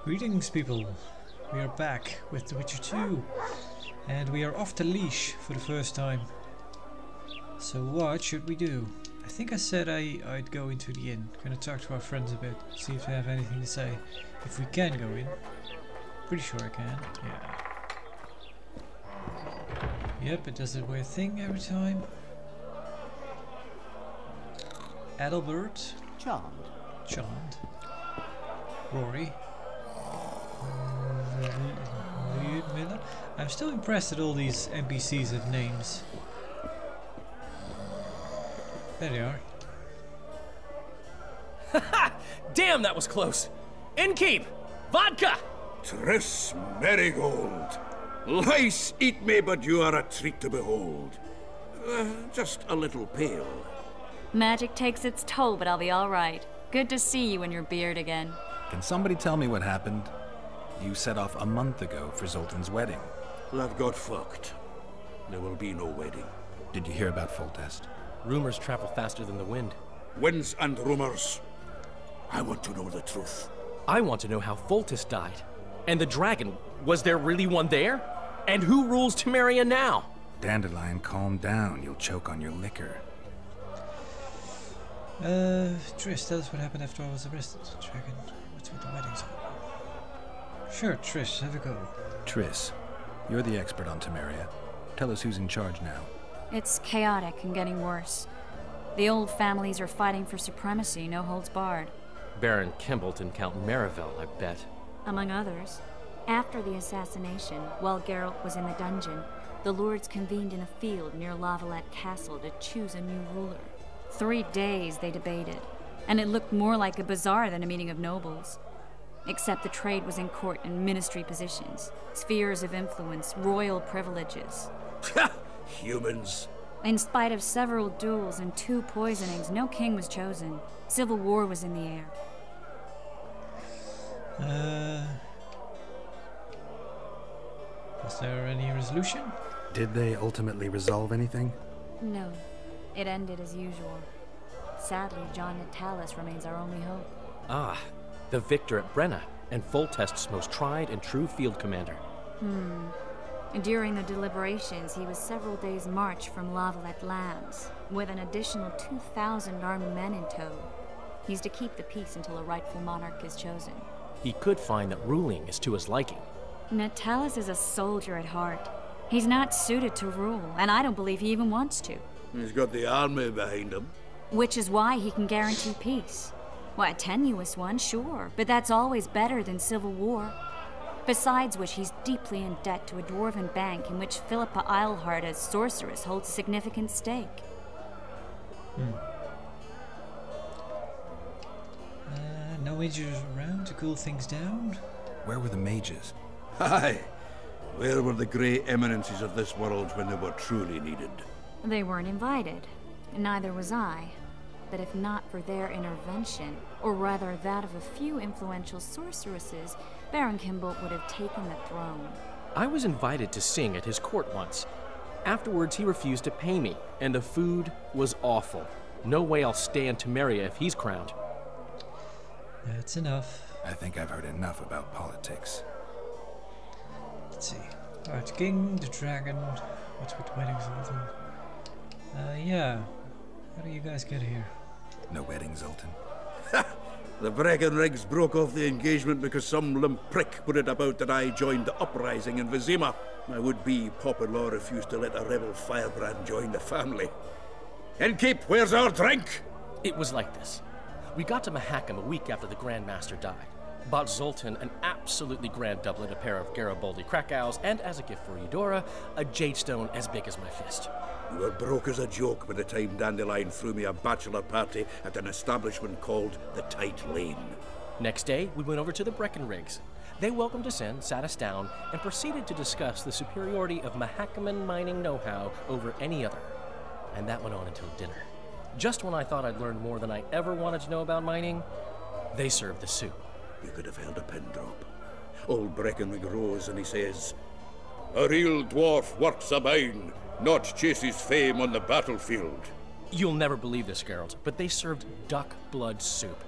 Greetings, people. We are back with The Witcher 2, and we are off the leash for the first time. So what should we do? I think I said I'd go into the inn. Gonna talk to our friends a bit, see if they have anything to say. If we can go in. Pretty sure I can, yeah. Yep, it does that weird thing every time. Adalbert. Charmed. Rory. Miller. I'm still impressed that all these NPCs have names. There they are. Damn, that was close. Innkeep! Vodka! Triss Marigold. Lice eat me, but you are a treat to behold. Just a little pale. Magic takes its toll, but I'll be all right. Good to see you and your beard again. Can somebody tell me what happened? You set off a month ago for Zoltan's wedding. That got fucked. There will be no wedding. Did you hear about Foltest? Rumors travel faster than the wind. Winds and rumors. I want to know the truth. I want to know how Foltest died. And the dragon, was there really one there? And who rules Temeria now? Dandelion, calm down. You'll choke on your liquor. Triss, tell us what happened after I was arrested. Dragon, what's with the weddings? Sure, Triss, have a go. Triss, you're the expert on Temeria. Tell us who's in charge now. It's chaotic and getting worse. The old families are fighting for supremacy, no holds barred. Baron Kimbolt and Count Marivel, I bet. Among others. After the assassination, while Geralt was in the dungeon, the lords convened in a field near Lavalette Castle to choose a new ruler. 3 days they debated, and it looked more like a bazaar than a meeting of nobles. Except the trade was in court and ministry positions, spheres of influence, royal privileges. Humans. In spite of several duels and 2 poisonings, no king was chosen. Civil war was in the air. Was there any resolution? Did they ultimately resolve anything? No. It ended as usual. Sadly, John Natalis remains our only hope. Ah, the victor at Brenna, and Foltest's most tried and true field commander. During the deliberations, he was several days' march from Lavalette lands, with an additional 2,000 armed men in tow. He's to keep the peace until a rightful monarch is chosen. He could find that ruling is to his liking. Natalis is a soldier at heart. He's not suited to rule, and I don't believe he even wants to. He's got the army behind him. Which is why he can guarantee peace. Well, a tenuous one, sure, but that's always better than civil war. Besides which, he's deeply in debt to a dwarven bank in which Philippa Eilhart, as sorceress, holds a significant stake. No mages around to cool things down? Where were the mages? Aye. Where were the grey eminences of this world when they were truly needed? They weren't invited. Neither was I. But if not for their intervention, or rather that of a few influential sorceresses, Baron Kimbolt would have taken the throne. I was invited to sing at his court once. Afterwards, he refused to pay me, and the food was awful. No way I'll stay in Temeria if he's crowned. That's enough. I think I've heard enough about politics. Let's see. Archking, the dragon. What's with the weddings and everything? Yeah. How do you guys get here? No wedding, Zoltan. The Breckenrigs broke off the engagement because some limp prick put it about that I joined the uprising in Vizima. My would-be Popper-law refused to let a rebel firebrand join the family. Innkeep, where's our drink? It was like this. We got to Mahakam a week after the Grand Master died. Bought Zoltan an absolutely grand doublet, a pair of Garibaldi Krakows, and as a gift for Eudora, a jade stone as big as my fist. You were broke as a joke by the time Dandelion threw me a bachelor party at an establishment called the Tight Lane. Next day, we went over to the Breckenrigs. They welcomed us in, sat us down, and proceeded to discuss the superiority of Mahakaman mining know-how over any other. And that went on until dinner. Just when I thought I'd learned more than I ever wanted to know about mining, they served the soup. You could have held a pin drop. Old Breckenrig rose and he says, "A real dwarf works a mine, not chases fame on the battlefield." You'll never believe this, Geralt, but they served duck blood soup.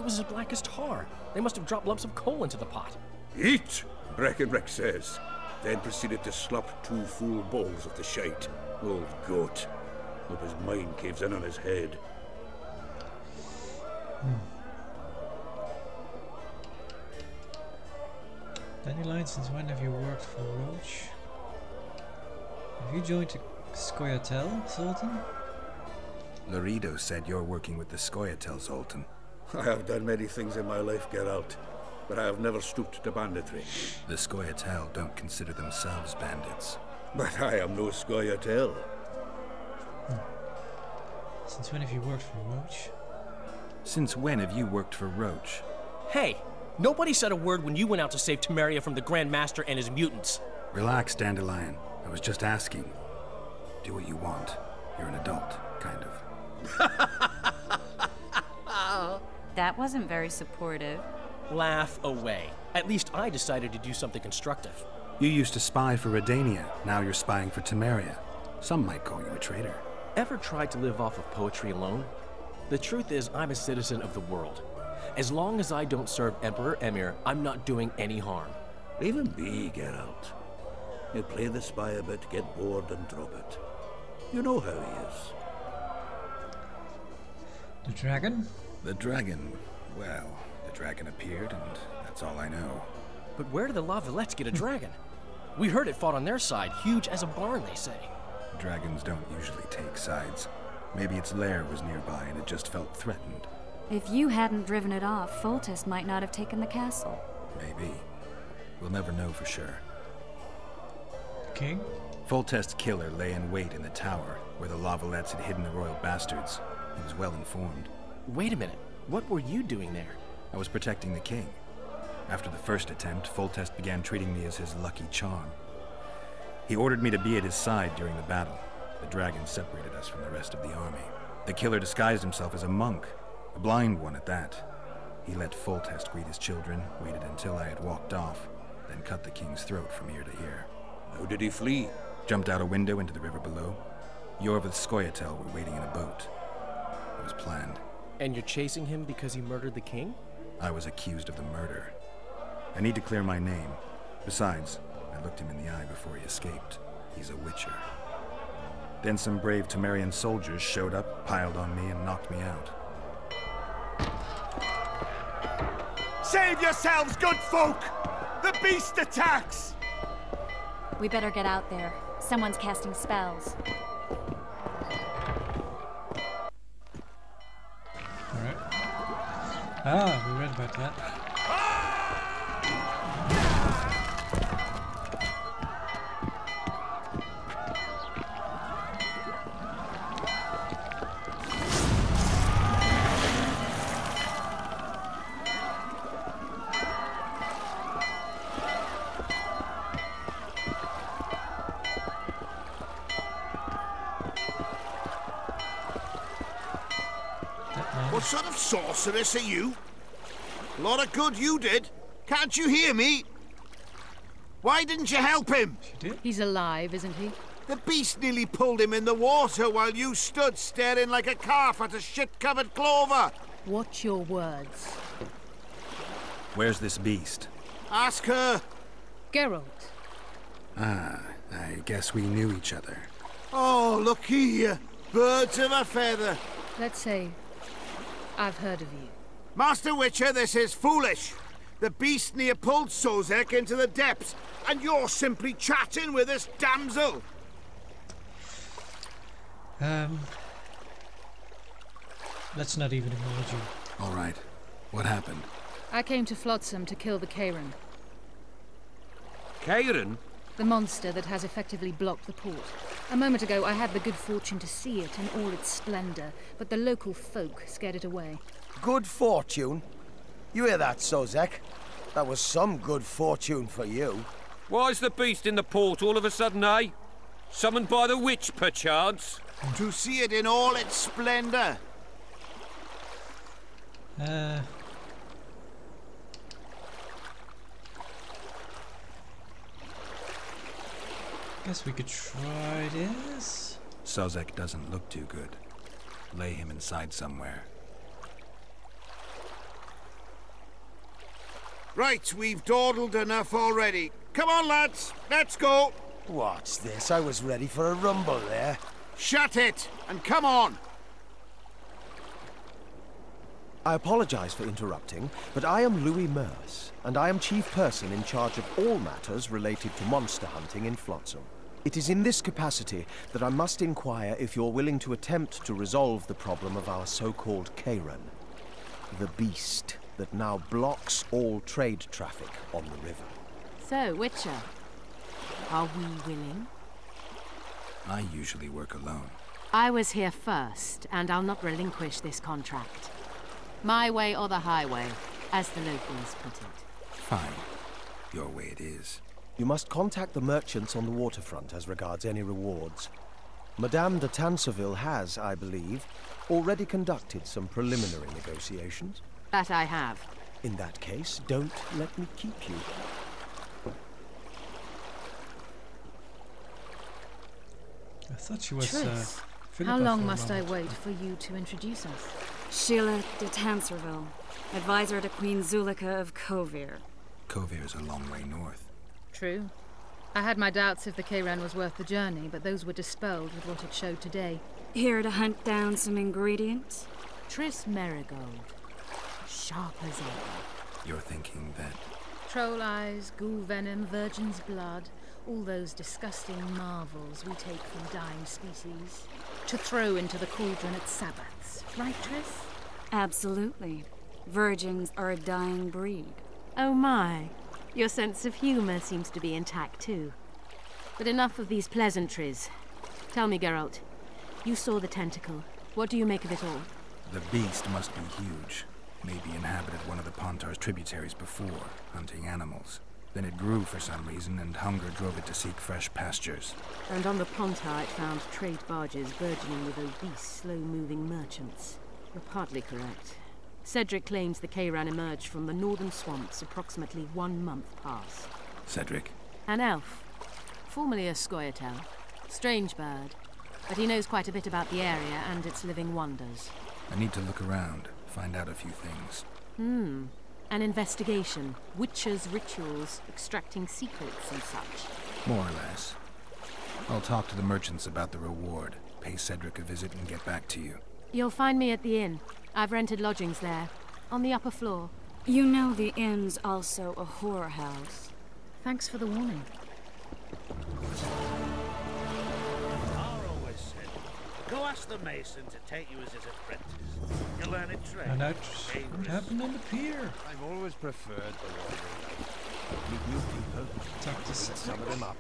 It was as black as tar. They must have dropped lumps of coal into the pot. Eat, Breckenrick says, then proceeded to slop 2 full bowls of the shite. Old goat. Hope his mind caves in on his head. Dandelion, since when have you worked for Roach? Have you joined Scoia'tael, Sultan? Laredo said you're working with the Scoia'tael, Zoltan. I have done many things in my life, Geralt, but I have never stooped to banditry. The Scoia'tael don't consider themselves bandits. But I am no Scoia'tael. Since when have you worked for Roach? Since when have you worked for Roach? Hey, nobody said a word when you went out to save Temeria from the Grand Master and his mutants. Relax, Dandelion. I was just asking. Do what you want. You're an adult, kind of. That wasn't very supportive. Laugh away. At least I decided to do something constructive. You used to spy for Redania. Now you're spying for Temeria. Some might call you a traitor. Ever tried to live off of poetry alone? The truth is, I'm a citizen of the world. As long as I don't serve Emperor Emir, I'm not doing any harm. Leave him be, Geralt. He'll play the spy a bit, get bored, and drop it. You know how he is. The dragon? The dragon, well, the dragon appeared, and that's all I know. But where did the Lavalettes get a dragon? We heard it fought on their side, huge as a barn, they say. Dragons don't usually take sides. Maybe its lair was nearby and it just felt threatened. If you hadn't driven it off, Foltest might not have taken the castle. Maybe. We'll never know for sure. King? Foltest's killer lay in wait in the tower, where the Lavalettes had hidden the royal bastards. He was well informed. Wait a minute. What were you doing there? I was protecting the king. After the first attempt, Foltest began treating me as his lucky charm. He ordered me to be at his side during the battle. The dragon separated us from the rest of the army. The killer disguised himself as a monk, a blind one at that. He let Foltest greet his children, waited until I had walked off, then cut the king's throat from ear to ear. How did he flee? Jumped out a window into the river below. Yorva the Scoia'tael were waiting in a boat. It was planned. And you're chasing him because he murdered the king? I was accused of the murder. I need to clear my name. Besides, I looked him in the eye before he escaped. He's a witcher. Then some brave Temerian soldiers showed up, piled on me, and knocked me out. Save yourselves, good folk! The beast attacks! We better get out there. Someone's casting spells. Alright. Ah, we read about that. What sort of sorceress are you? A lot of good you did. Can't you hear me? Why didn't you help him? She did? He's alive, isn't he? The beast nearly pulled him in the water while you stood staring like a calf at a shit-covered clover. Watch your words. Where's this beast? Ask her. Geralt. Ah, I guess we knew each other. Oh, look here. Birds of a feather. Let's say I've heard of you. Master Witcher, this is foolish. The beast near pulled Sozek into the depths, and you're simply chatting with this damsel. Let's not even acknowledge you. All right. What happened? I came to Flotsam to kill the Kairan, Kairan? the monster that has effectively blocked the port. A moment ago, I had the good fortune to see it in all its splendor, but the local folk scared it away. Good fortune? You hear that, Sozek? That was some good fortune for you. Why's the beast in the port all of a sudden, eh? Summoned by the witch, perchance? To see it in all its splendor. Guess we could try this. Sozek doesn't look too good. Lay him inside somewhere. Right, we've dawdled enough already. Come on, lads, let's go. What's this? I was ready for a rumble there. Shut it, and come on. I apologize for interrupting, but I am Louis Merce, and I am chief person in charge of all matters related to monster hunting in Flotsam. It is in this capacity that I must inquire if you're willing to attempt to resolve the problem of our so-called Karen, the beast that now blocks all trade traffic on the river. So, Witcher, are we willing? I usually work alone. I was here first, and I'll not relinquish this contract. My way or the highway, as the locals put it. Fine. Your way it is. You must contact the merchants on the waterfront as regards any rewards. Madame de Tanseville has, I believe, already conducted some preliminary negotiations. That I have. In that case, don't let me keep you. I thought she was Tris, Philippa how for long a must I moment. wait for you to introduce us? Sheila de Tanserville, advisor to Queen Zulika of Kovir. Kovir's a long way north. True. I had my doubts if the Kayran was worth the journey, but those were dispelled with what it showed today. Here to hunt down some ingredients? Tris Marigold. Sharp as ever. You're thinking that... Troll eyes, ghoul venom, virgin's blood, all those disgusting marvels we take from dying species, to throw into the cauldron at Sabbaths. Right, Tris? Absolutely. Virgins are a dying breed. Oh my. Your sense of humor seems to be intact too. But enough of these pleasantries. Tell me, Geralt. You saw the tentacle. What do you make of it all? The beast must be huge. Maybe inhabited one of the Pontar's tributaries before, hunting animals. Then it grew for some reason, and hunger drove it to seek fresh pastures. And on the Pontar it found trade barges burgeoning with obese, slow-moving merchants. You're partly correct. Cedric claims the Kayran emerged from the northern swamps approximately 1 month past. Cedric? An elf, formerly a Scoia'tael. Strange bird, but he knows quite a bit about the area and its living wonders. I need to look around, find out a few things. An investigation, witches' rituals, extracting secrets and such. More or less. I'll talk to the merchants about the reward, pay Cedric a visit and get back to you. You'll find me at the inn. I've rented lodgings there, on the upper floor. You know the inn's also a whorehouse. Thanks for the warning. I always said, go ask the mason to take you as his apprentice. You'll learn a trade. And that's what happened on the pier. I've always preferred the wandering life. Meet new people, Talk to meet Cedric. some of them up.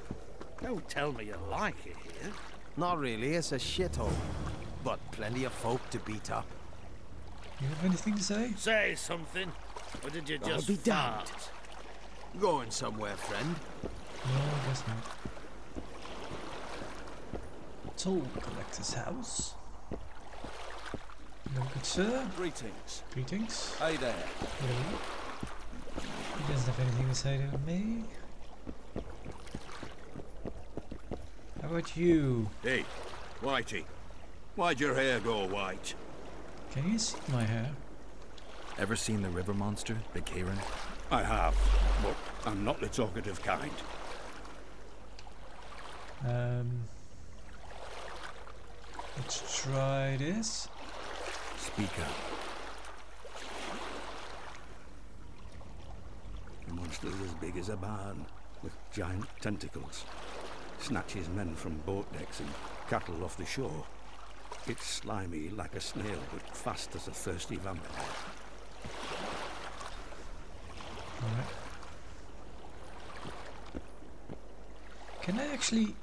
Don't tell me you like it here. Not really, it's a shithole. But plenty of folk to beat up. You have anything to say? Say something. Or did you I'll just be damned. fart? Going somewhere, friend? No, I guess not. Toll collector's house. No good sir. Greetings. Greetings. Hey there. Hello. He doesn't have anything to say to me. How about you? Hey, Whitey. Why'd your hair go white? Can you see my hair? Ever seen the river monster, the Karen? I have, but I'm not the talkative kind. Let's try this. Speak up. The monster's as big as a barn, with giant tentacles. Snatches men from boat decks and cattle off the shore. It's slimy like a snail, but fast as a thirsty vampire. Alright. Can I actually...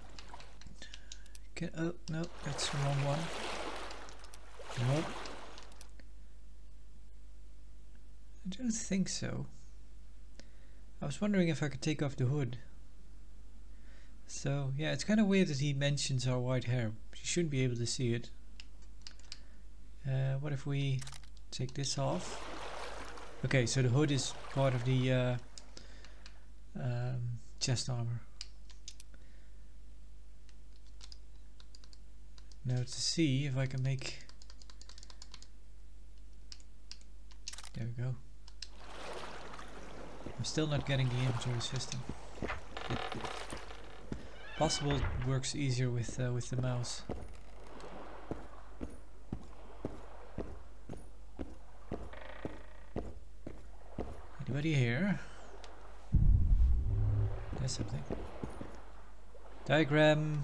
oh, no, that's the wrong one. Nope. I don't think so. I was wondering if I could take off the hood. So, yeah, it's kind of weird that he mentions our white hair. You shouldn't be able to see it. What if we take this off? Okay, so the hood is part of the chest armor. Now to see if I can make... There we go. I'm still not getting the inventory system. Possible it works easier with the mouse. Anybody here? There's something. Diagram.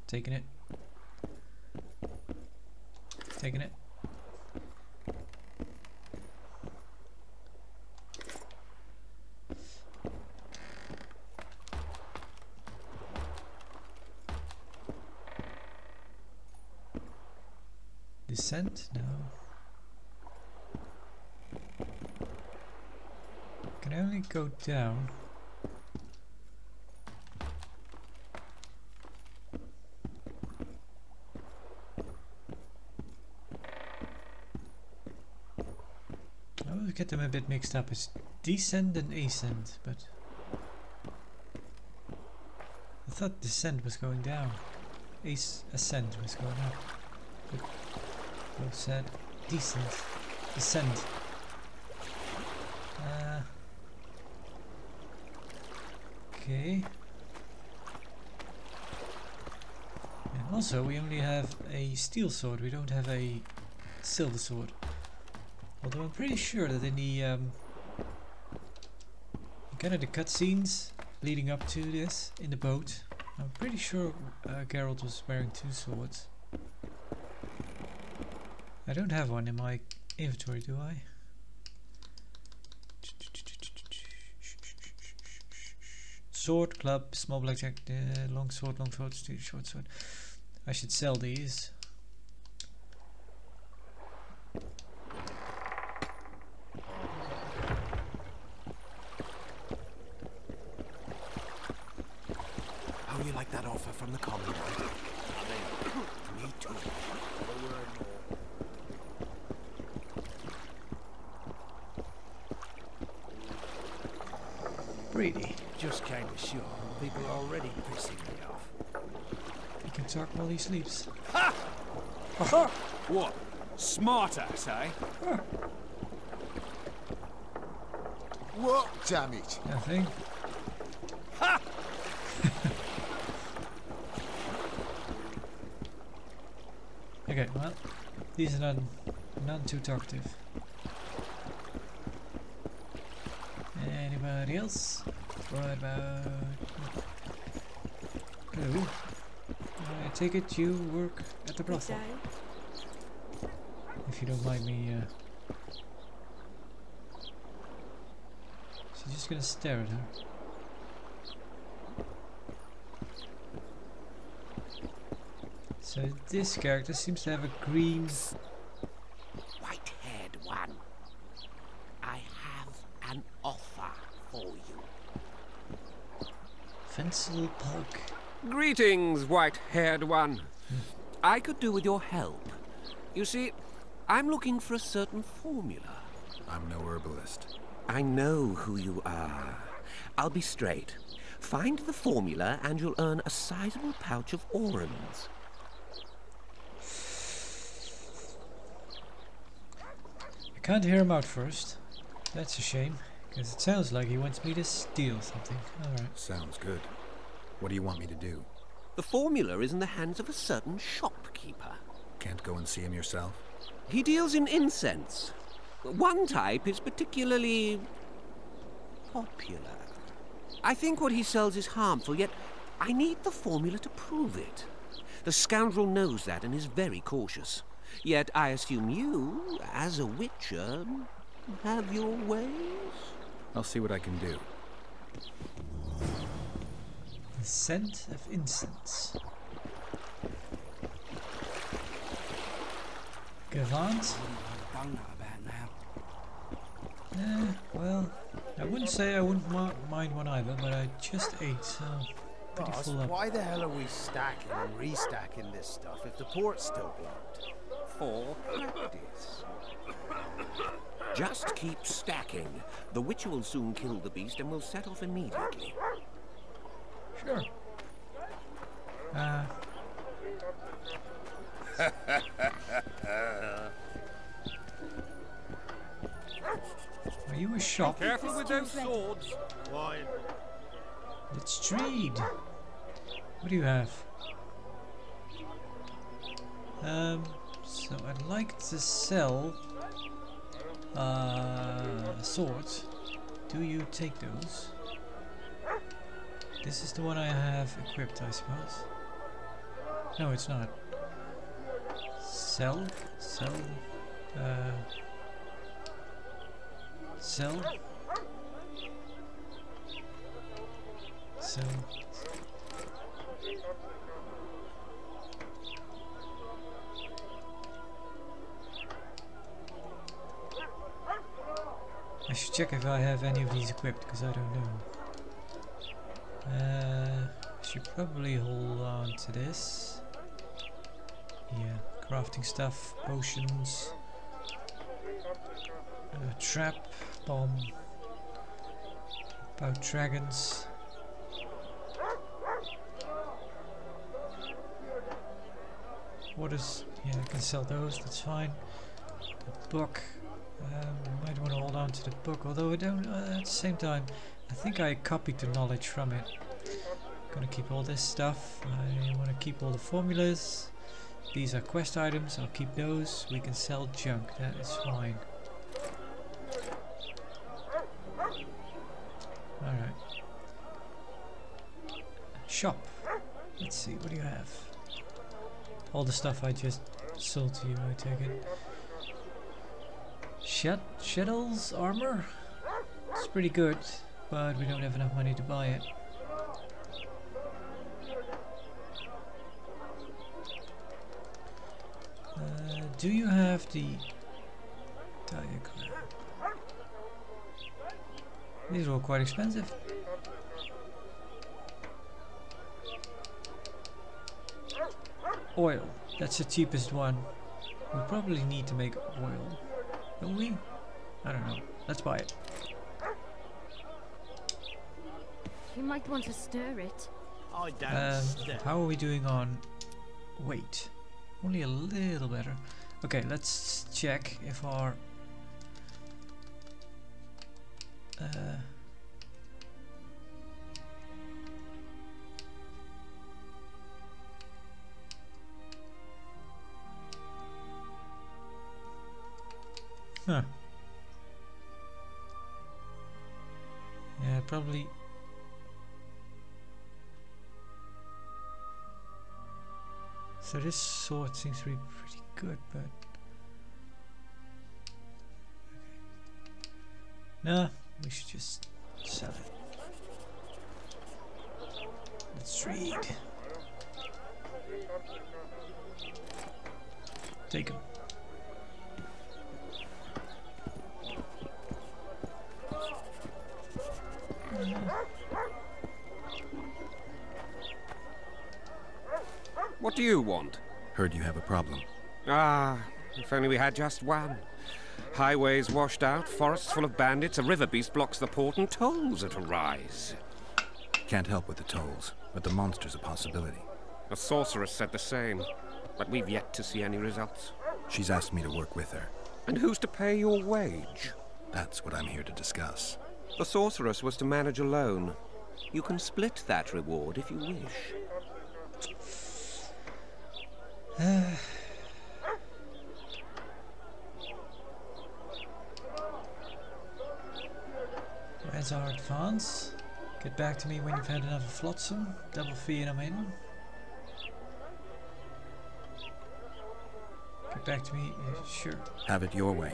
Taking it. Taking it. Descent? No. Can I only go down? I always get them a bit mixed up. It's descent and ascent, but I thought descent was going down. Ascent was going up. But both said descent. Descent. Okay. And also we only have a steel sword, we don't have a silver sword. Although I'm pretty sure that in the kind of the cutscenes leading up to this in the boat, I'm pretty sure Geralt was wearing two swords. I don't have one in my inventory, do I? Sword, club, small blackjack, long sword, short sword. I should sell these. How you like that offer from the commandant? Me too. Brady. Just kind of sure. People are already pissing me off. He can talk while he sleeps. Ha! Aha! What? Smart ass, eh? Huh. What, damn it? Nothing. Ha! Okay, well, these are none too talkative. Anybody else? What about... Hello. I take it you work at the brothel. If you don't mind me... She's just gonna stare at her. So this character seems to have a green... White-haired one. I have an offer for you. Fencel Pug. Greetings, white-haired one. I could do with your help. You see, I'm looking for a certain formula. I'm no herbalist. I know who you are. I'll be straight. Find the formula and you'll earn a sizable pouch of orans. I can't hear him out first. That's a shame, because it sounds like he wants me to steal something. Alright. Sounds good. What do you want me to do? The formula is in the hands of a certain shopkeeper. Can't go and see him yourself? He deals in incense. One type is particularly popular. I think what he sells is harmful, yet I need the formula to prove it. The scoundrel knows that and is very cautious. Yet I assume you, as a witcher, have your ways? I'll see what I can do. The scent of incense. Gavant? Well, I wouldn't say I wouldn't mind one either, but I just ate, so pretty Boss, full up. why the hell are we stacking and restacking this stuff if the port's still blocked? For practice. Just keep stacking. The witcher will soon kill the beast and will set off immediately. Sure. Are you a shop? Careful with those swords. Why? Let's trade. What do you have? So I'd like to sell swords. Do you take those? This is the one I have equipped, I suppose. No, it's not. Sell. Sell. Sell. I should check if I have any of these equipped, because I don't know. I should probably hold on to this. Yeah, crafting stuff, potions, trap, bomb, about dragons. What is? Yeah, I can sell those. That's fine. The book. Might want to hold on to the book, although I don't. At the same time, I think I copied the knowledge from it. I'm gonna keep all this stuff. I want to keep all the formulas. These are quest items. I'll keep those. We can sell junk. That is fine. All right. Shop. Let's see. What do you have? All the stuff I just sold to you, I take it. Sheddle's armor? It's pretty good, but we don't have enough money to buy it. Do you have the diagram? These are all quite expensive. Oil, that's the cheapest one. We probably need to make oil, don't we? I don't know. Let's buy it. You might want to stir it. I don't stir. How are we doing on weight? Only a little better. Okay, let's check if our huh. Yeah, probably. So this sword seems to be pretty good, but okay. No, we should just sell it. Let's read. Take him. What do you want? Heard you have a problem. Ah, if only we had just one. Highways washed out, forests full of bandits, a river beast blocks the port, and tolls at a rise. Can't help with the tolls, but the monster's a possibility. A sorceress said the same, but we've yet to see any results. She's asked me to work with her. And who's to pay your wage? That's what I'm here to discuss. The sorceress was to manage alone. You can split that reward if you wish. Where's our advance? Get back to me when you've had enough of Flotsam. Double fee and I'm in. Get back to me, sure. Have it your way.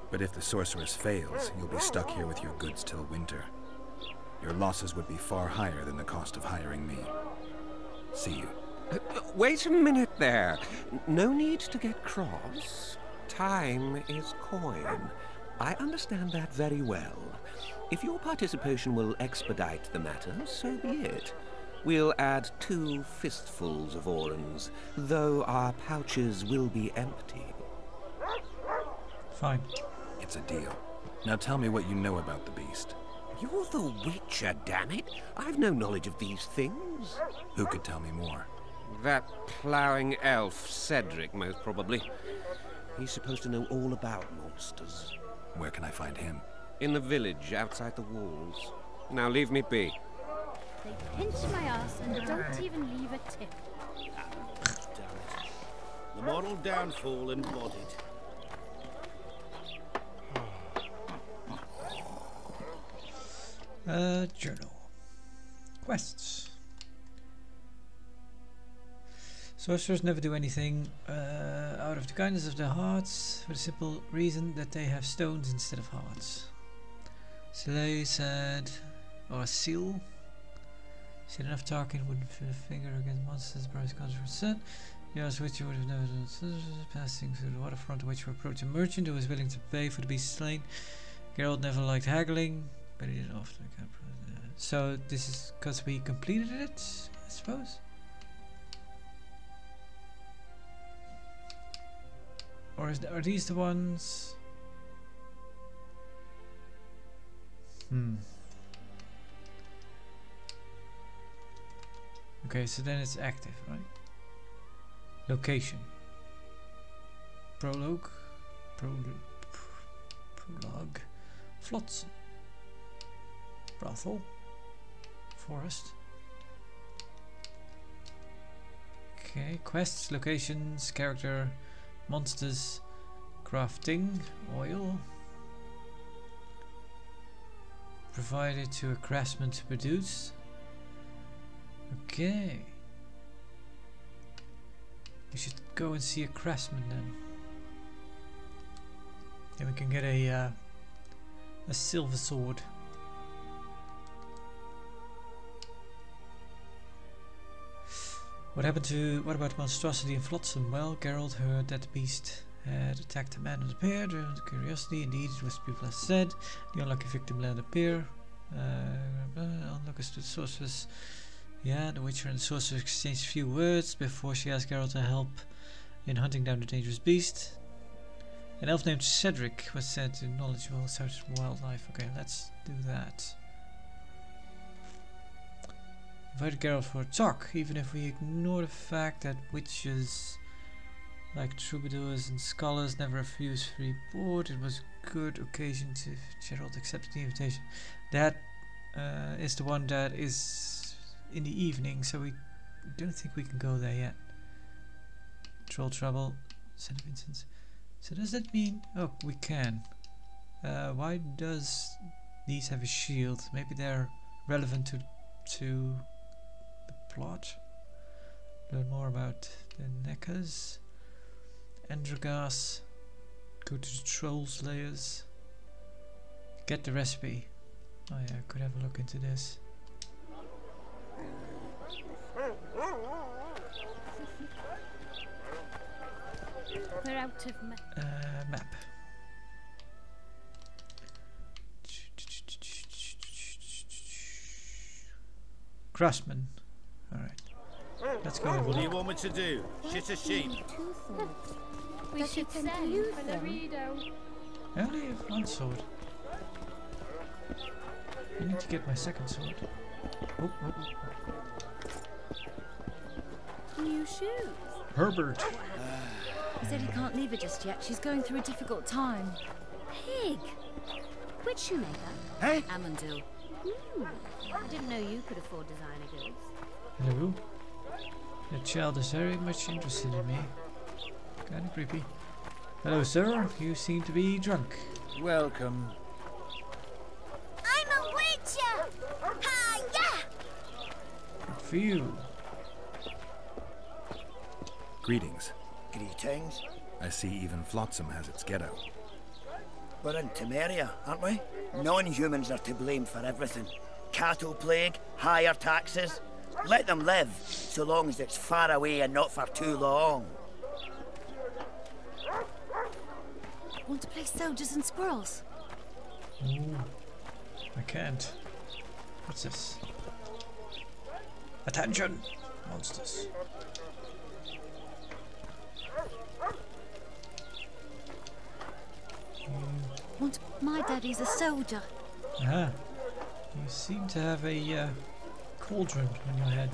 But if the sorceress fails, you'll be stuck here with your goods till winter. Your losses would be far higher than the cost of hiring me. See you. Wait a minute there. No need to get cross. Time is coin. I understand that very well. If your participation will expedite the matter, so be it. We'll add 2 fistfuls of orans, though our pouches will be empty. Fine. It's a deal. Now tell me what you know about the beast. You're the Witcher, damn it! I've no knowledge of these things. Who could tell me more? That ploughing elf, Cedric, most probably. He's supposed to know all about monsters. Where can I find him? In the village, outside the walls. Now leave me be. They pinch my ass and don't even leave a tip. Damn it. The moral downfall embodied. Journal. Quests. Sorcerers never do anything out of the kindness of their hearts, for the simple reason that they have stones instead of hearts. Slay said, or seal. Said enough talking wouldn't fit a finger against monsters, Bryce Conjurer's said. Yes, which you would have never done. Passing through the waterfront, which you approach a merchant who was willing to pay for the beast slain. Geralt never liked haggling, but he did often. So this is because we completed it, I suppose? Or are these the ones? Okay, so then it's active, right? Location. Prologue. Prologue. Flotsam. Brothel. Forest. Okay, quests, locations, character, monsters, crafting, oil. Provided to a craftsman to produce. Okay. We should go and see a craftsman then. Then we can get a silver sword. What about monstrosity in Flotsam? Well, Geralt heard that the beast had attacked a man on the pier. Driven to curiosity, indeed, it was people had said. The unlucky victim landed the pier. Onlookers to the sorceress. Yeah, the Witcher and the sorceress exchanged a few words before she asked Geralt to help in hunting down the dangerous beast. An elf named Cedric was said to knowledgeable such wildlife. Okay, let's do that. Invited Geralt for a talk, even if we ignore the fact that witches like troubadours and scholars never refuse free board. It was a good occasion to Geralt accept the invitation. That is the one that is in the evening, so we don't think we can go there yet. Troll trouble, St. Vincent's. So does that mean... oh, we can. Why does these have a shield? Maybe they're relevant to the plot. Learn more about the Neckers. Andragas. Go to the Troll Slayers. Get the recipe. Oh yeah, I could have a look into this. We're out of map. Craftsman. Alright. Let's go. What do you want me to do? Shit a sheep? We should send for the Rido. I only have one sword. I need to get my second sword. Oh. New shoes. Herbert. He said he can't leave her just yet. She's going through a difficult time. Pig. Which shoemaker? Hey? Amundil. I didn't know you could afford designer goods. Hello. The child is very much interested in me. Kinda creepy. Hello, sir. You seem to be drunk. Welcome. I'm a witcher! Hi-ya! Good for you. Greetings. Greetings. I see even Flotsam has its ghetto. We're in Temeria, aren't we? Non-humans are to blame for everything. Cattle plague, higher taxes. Let them live, so long as it's far away and not for too long. Want to play soldiers and squirrels? Ooh, I can't. What's this? Attention, monsters. My daddy's a soldier. Ah, you seem to have a cauldron on your head.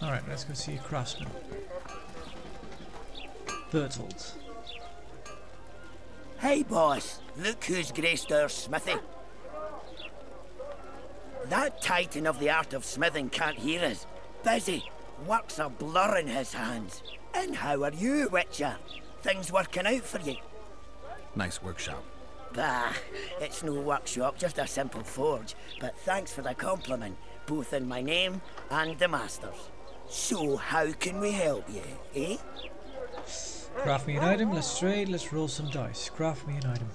Alright, let's go see a craftsman. Bertolt. Hey, boss. Look who's graced our smithy. That titan of the art of smithing can't hear us. Busy. Work's a blur in his hands. And how are you, Witcher? Things working out for you? Nice workshop. Bah, it's no workshop, just a simple forge. But thanks for the compliment, both in my name and the master's. So, how can we help you, eh? Craft me an item, let's trade, let's roll some dice. Craft me an item.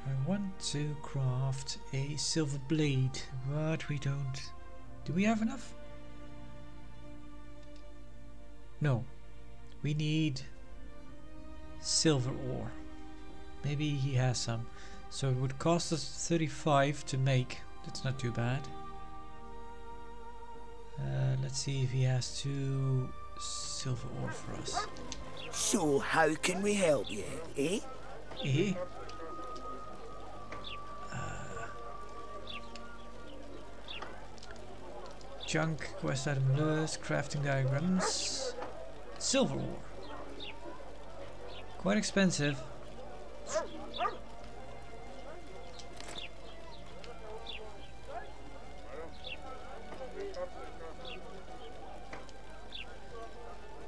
I want to craft a silver blade, but we don't. Do we have enough? No. We need silver ore. Maybe he has some. So it would cost us 35 to make. That's not too bad. Let's see if he has 2 silver ore for us. So, how can we help you, eh? Eh? Junk, quest item lures, crafting diagrams, silver ore. Quite expensive.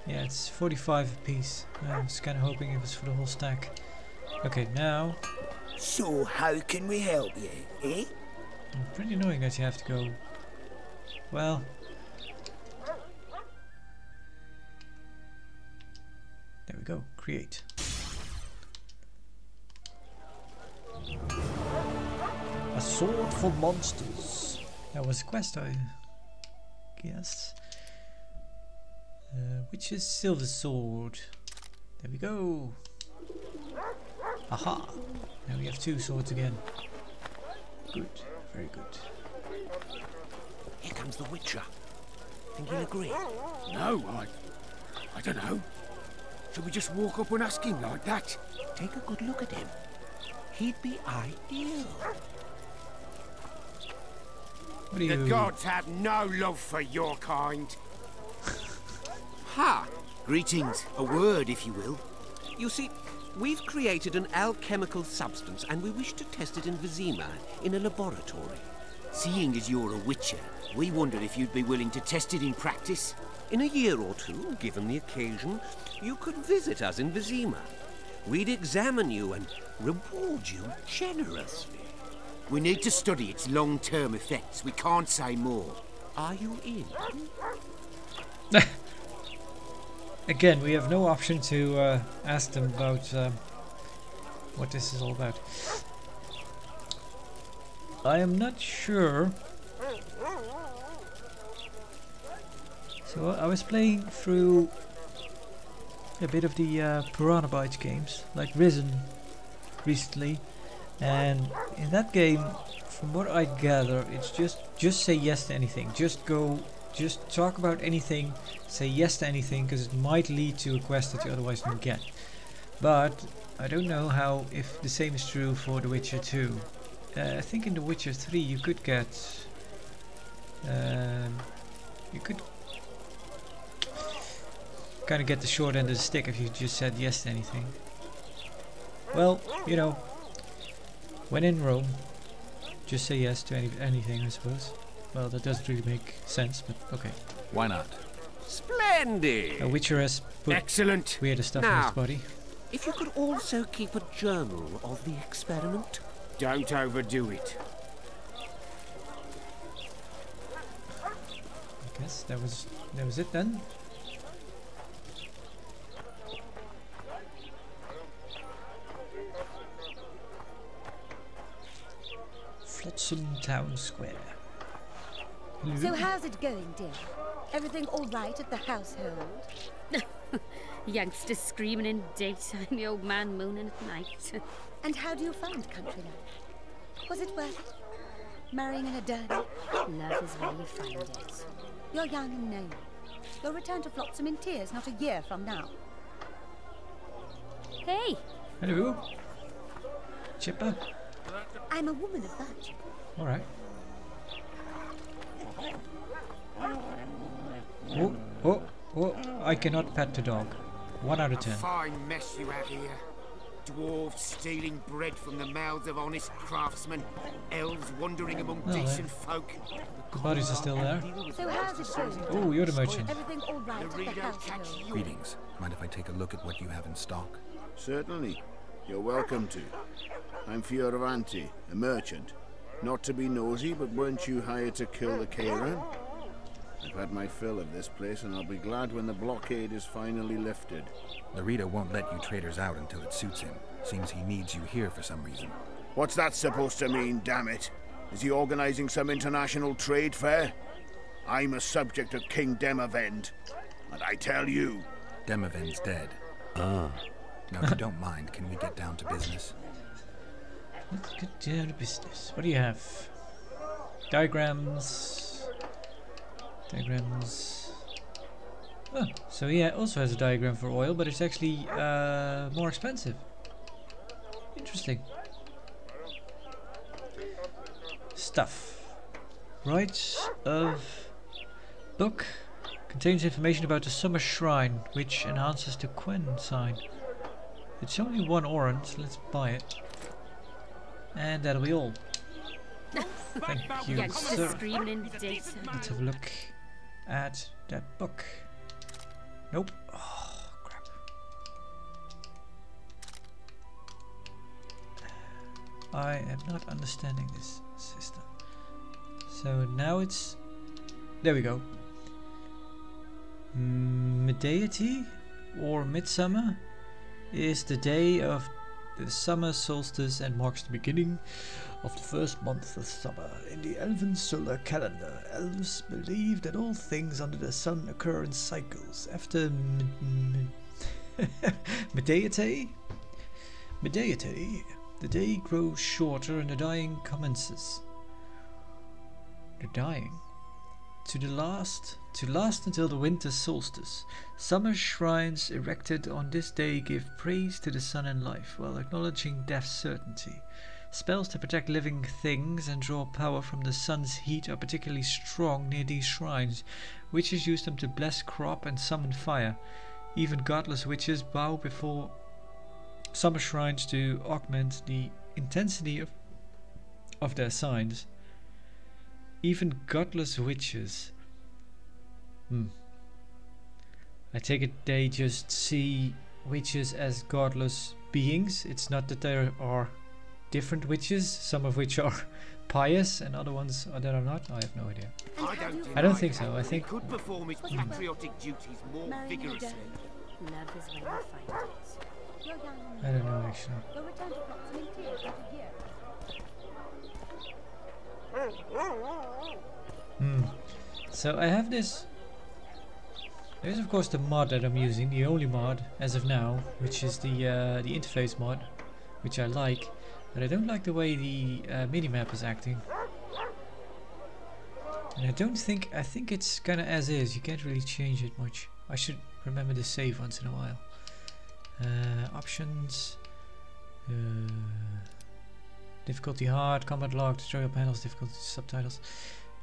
Yeah, it's 45 a piece. I was kind of hoping it was for the whole stack. Okay, now. So, how can we help you, eh? Pretty annoying that you have to go. Well. There we go. Create. A sword for monsters. That was a quest, I guess. Which is silver sword. There we go. Aha! Now we have 2 swords again. Good, very good. Here comes the Witcher. Think he'll agree? No, I don't know. Should we just walk up and ask him like that? Take a good look at him. He'd be ideal. What are you? The gods have no love for your kind. Ha! Greetings. A word, if you will. You see, we've created an alchemical substance and we wish to test it in Vizima, in a laboratory. Seeing as you're a witcher, we wondered if you'd be willing to test it in practice. In a year or 2, given the occasion, you could visit us in Vizima. We'd examine you and reward you generously. We need to study its long-term effects. We can't say more. Are you in? Again, we have no option to ask them about what this is all about. I am not sure. So I was playing through a bit of the Piranha Bytes games, like Risen recently, and in that game, from what I gather, it's just say yes to anything. Just talk about anything, say yes to anything, because it might lead to a quest that you otherwise don't get. But I don't know how if the same is true for The Witcher 2. I think in The Witcher 3 you could get you could kind of get the short end of the stick if you just said yes to anything. Well, you know, when in Rome, just say yes to anything, I suppose. Well, that doesn't really make sense, but okay. Why not? Splendid! A Witcher has put excellent weirder stuff now, in his body. If you could also keep a journal of the experiment. Don't overdo it. I guess that was it then. Flotsam Town Square. Hello. So how's it going, dear? Everything all right at the household? Youngsters screaming in daytime, the old man moaning at night. And how do you find country life? Was it worth it? Marrying in a derby? Love is where you find it. You're young and knowing. You'll return to Flotsam in tears not a year from now. Hey! Hello. Chipper. I'm a woman of virtue. Alright. Oh, I cannot pet the dog. 1 out of 10. A fine mess you have here. Dwarves stealing bread from the mouths of honest craftsmen. Elves wandering among decent folk. The bodies are still there. So how's it going? Oh, you're the merchant. Everything all right at the house? Greetings. Mind if I take a look at what you have in stock? Certainly. You're welcome to. I'm Fioravanti, a merchant. Not to be nosy, but weren't you hired to kill the Kairan? I've had my fill of this place, and I'll be glad when the blockade is finally lifted. Larita won't let you traders out until it suits him. Seems he needs you here for some reason. What's that supposed to mean, damn it? Is he organizing some international trade fair? I'm a subject of King Demavend, and I tell you... Demavend's dead. Now, if you don't mind, can we get down to business? Let's get down to business. What do you have? Diagrams. Oh, so he also has a diagram for oil, but it's actually more expensive. Interesting. Stuff. Rights of book contains information about the summer shrine, which enhances the Quen sign. It's only 1 orange, let's buy it. And that'll be all. Thank you, sir. Let's have a look at that book. Nope. Oh, crap. I am not understanding this system. So now it's... There we go. Medeity or midsummer is the day of the summer solstice and marks the beginning of the first month of summer. In the elven solar calendar, elves believe that all things under the sun occur in cycles. After Medeity, the day grows shorter and the dying commences. The dying. To last until the winter solstice. Summer shrines erected on this day give praise to the sun and life, while acknowledging death's certainty. Spells to protect living things and draw power from the sun's heat are particularly strong near these shrines. Witches use them to bless crop and summon fire. Even godless witches bow before summer shrines to augment the intensity of their signs. Even godless witches. I take it they just see witches as godless beings. It's not that there are different witches, some of which are pious and other ones that are not. I have no idea. I don't think so. I think could perform its patriotic duties more vigorously. Love is when you find it. I don't know actually. You'll return to proximity in about a year. So I have this. There's of course the mod that I'm using, the only mod as of now, which is the interface mod, which I like, but I don't like the way the minimap is acting. And I think it's kinda as is, you can't really change it much. I should remember to save once in a while. Options, difficulty hard, combat log, tutorial panels, difficulty subtitles.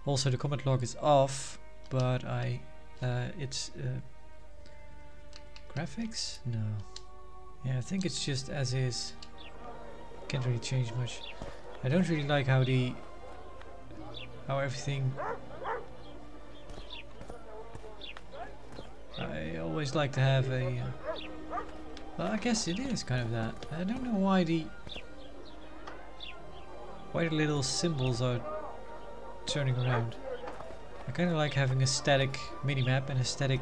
Also the combat log is off, but it's graphics? No. Yeah, I think it's just as is. Can't really change much. I don't really like how everything. I always like to have a. Well, I guess it is kind of that. I don't know why the little symbols are turning around. I kind of like having a static minimap and a static.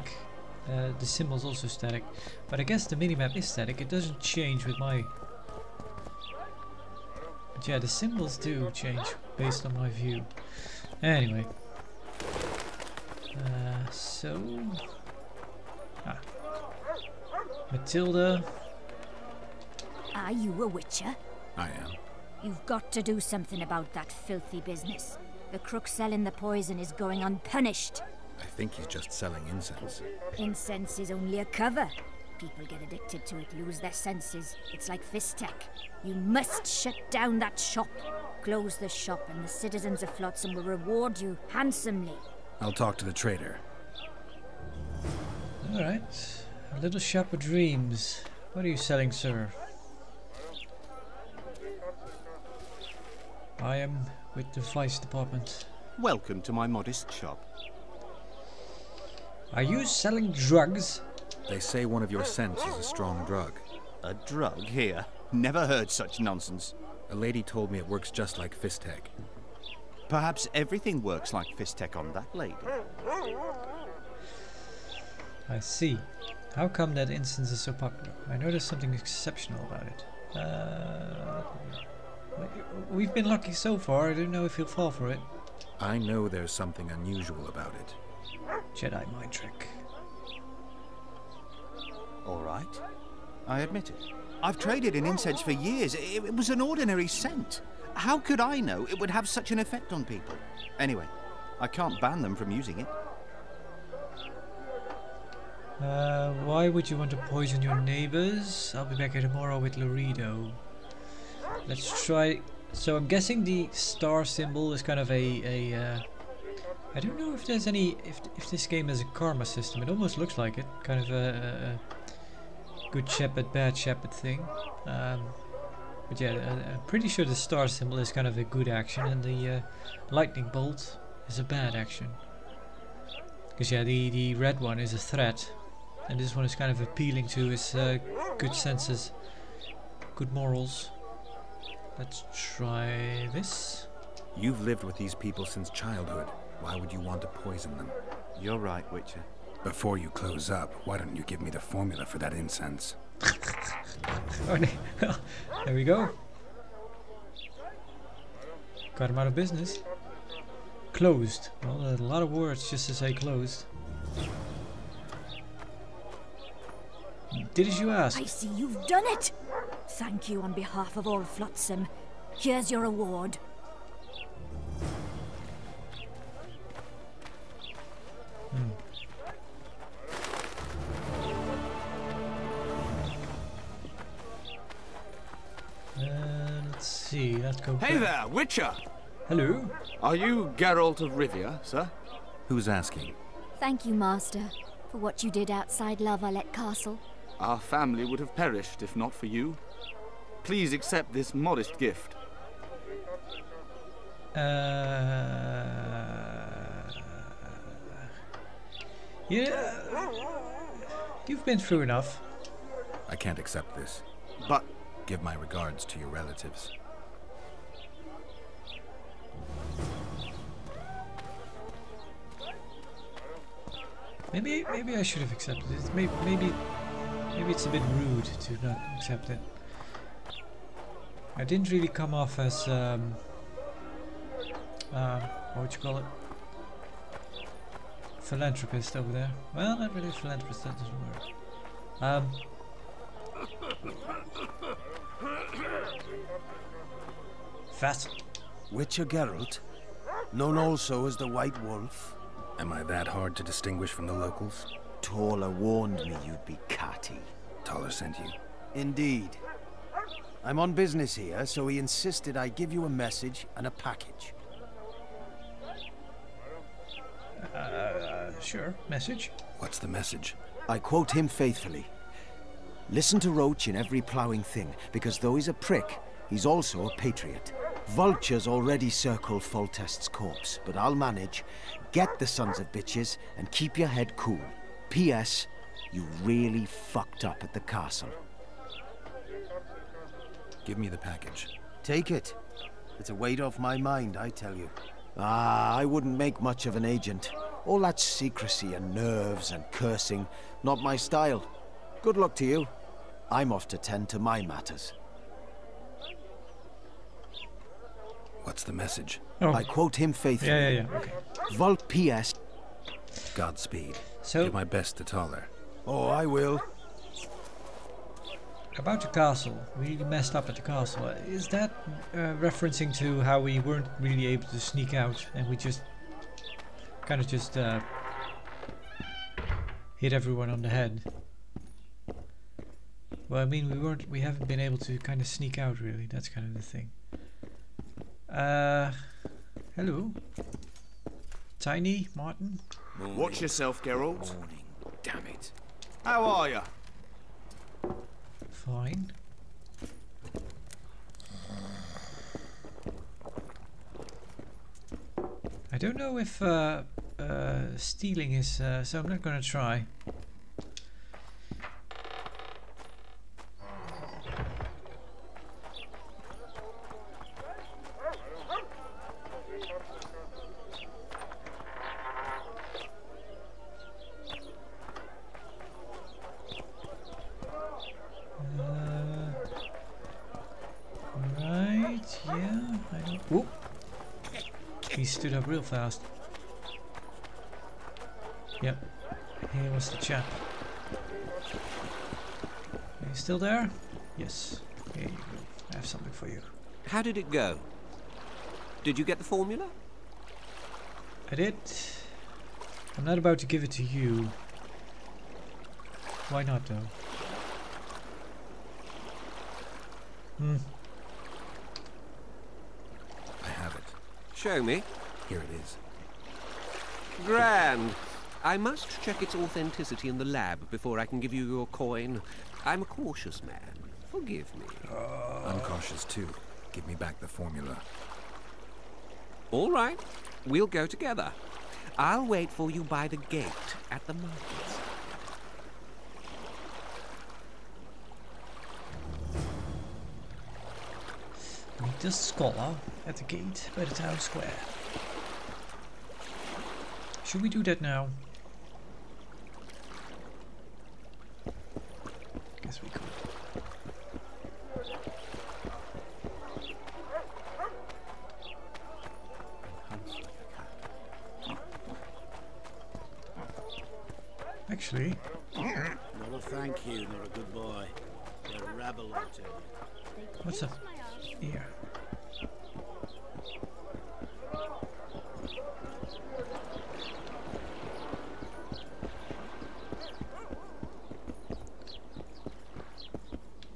The symbols also static, but I guess the minimap is static. It doesn't change with my. But yeah, the symbols do change based on my view. Anyway, so Matilda. Are you a witcher? I am. You've got to do something about that filthy business. The crook selling the poison is going unpunished. I think he's just selling incense. Incense is only a cover. People get addicted to it, lose their senses. It's like Fistech. You must shut down that shop. Close the shop and the citizens of Flotsam will reward you handsomely. I'll talk to the trader. Alright. A little shop of dreams. What are you selling, sir? I am with the vice department. Welcome to my modest shop. Are you selling drugs? They say one of your scents is a strong drug. A drug here? Never heard such nonsense. A lady told me it works just like Fistech. Perhaps everything works like Fistech on that lady. I see. How come that instance is so popular? I know there's something exceptional about it. We've been lucky so far. I don't know if he'll fall for it. I know there's something unusual about it. Jedi mind trick. All right. I admit it. I've traded in incense for years. It was an ordinary scent. How could I know it would have such an effect on people? Anyway, I can't ban them from using it. Why would you want to poison your neighbors? I'll be back here tomorrow with Laredo. Let's try. So I'm guessing the star symbol is kind of a I don't know if there's any if this game has a karma system. It almost looks like it, kind of a good shepherd, bad shepherd thing. But yeah, I'm pretty sure the star symbol is kind of a good action, and the lightning bolt is a bad action. Because yeah, the red one is a threat, and this one is kind of appealing to his good senses, good morals. Let's try this. You've lived with these people since childhood. Why would you want to poison them? You're right, Witcher. Before you close up, why don't you give me the formula for that incense? There we go. Got him out of business. Closed. Well, a lot of words just to say closed. Did as you asked. I see you've done it. Thank you on behalf of all Flotsam. Here's your award. Let's see, let's go Hey back. there, Witcher! Hello? Are you Geralt of Rivia, sir? Who's asking? Thank you, Master, for what you did outside La Valette Castle. Our family would have perished if not for you. Please accept this modest gift. Yeah. You've been through enough. I can't accept this. But give my regards to your relatives. Maybe I should have accepted it. Maybe it's a bit rude to not accept it. I didn't really come off as what would you call it? Philanthropist over there. Well, not really a philanthropist, that doesn't work. Fast. Witcher Geralt, known also as the White Wolf. Am I that hard to distinguish from the locals? Taller warned me you'd be catty. Taller sent you? Indeed. I'm on business here, so he insisted I give you a message and a package. Sure. Message? What's the message? I quote him faithfully. Listen to Roach in every ploughing thing, because though he's a prick, he's also a patriot. Vultures already circle Foltest's corpse, but I'll manage. Get the sons of bitches and keep your head cool. P.S. You really fucked up at the castle. Give me the package. Take it. It's a weight off my mind, I tell you. Ah, I wouldn't make much of an agent. All that secrecy and nerves and cursing, not my style. Good luck to you. I'm off to tend to my matters. What's the message? Oh. I quote him faithfully. Yeah. Okay. Vault P.S. Godspeed. So, give my best to Taller. Oh, I will. About the castle, we messed up at the castle. Is that referencing to how we weren't really able to sneak out and we just kind of just hit everyone on the head? Well, I mean, we haven't been able to kind of sneak out really. That's kind of the thing. Hello, Tiny Martin. Watch yourself, Geralt. Damn it. How are you? Fine. I don't know if stealing is, so I'm not gonna try. Right, yeah, I don't. Whoop. He stood up real fast. Yep, here was the chap. Are you still there? Yes. Here you go. I have something for you. How did it go? Did you get the formula? I did. I'm not about to give it to you. Why not, though? I have it. Show me. Here it is. Grand. I must check its authenticity in the lab before I can give you your coin. I'm a cautious man. Forgive me. I'm cautious too. Give me back the formula. All right. We'll go together. I'll wait for you by the gate at the markets. Meet the scholar at the gate by the town square. Should we do that now? Guess we could. Actually, Not a thank you, nor a good boy. They're a rabble or two. what's up here?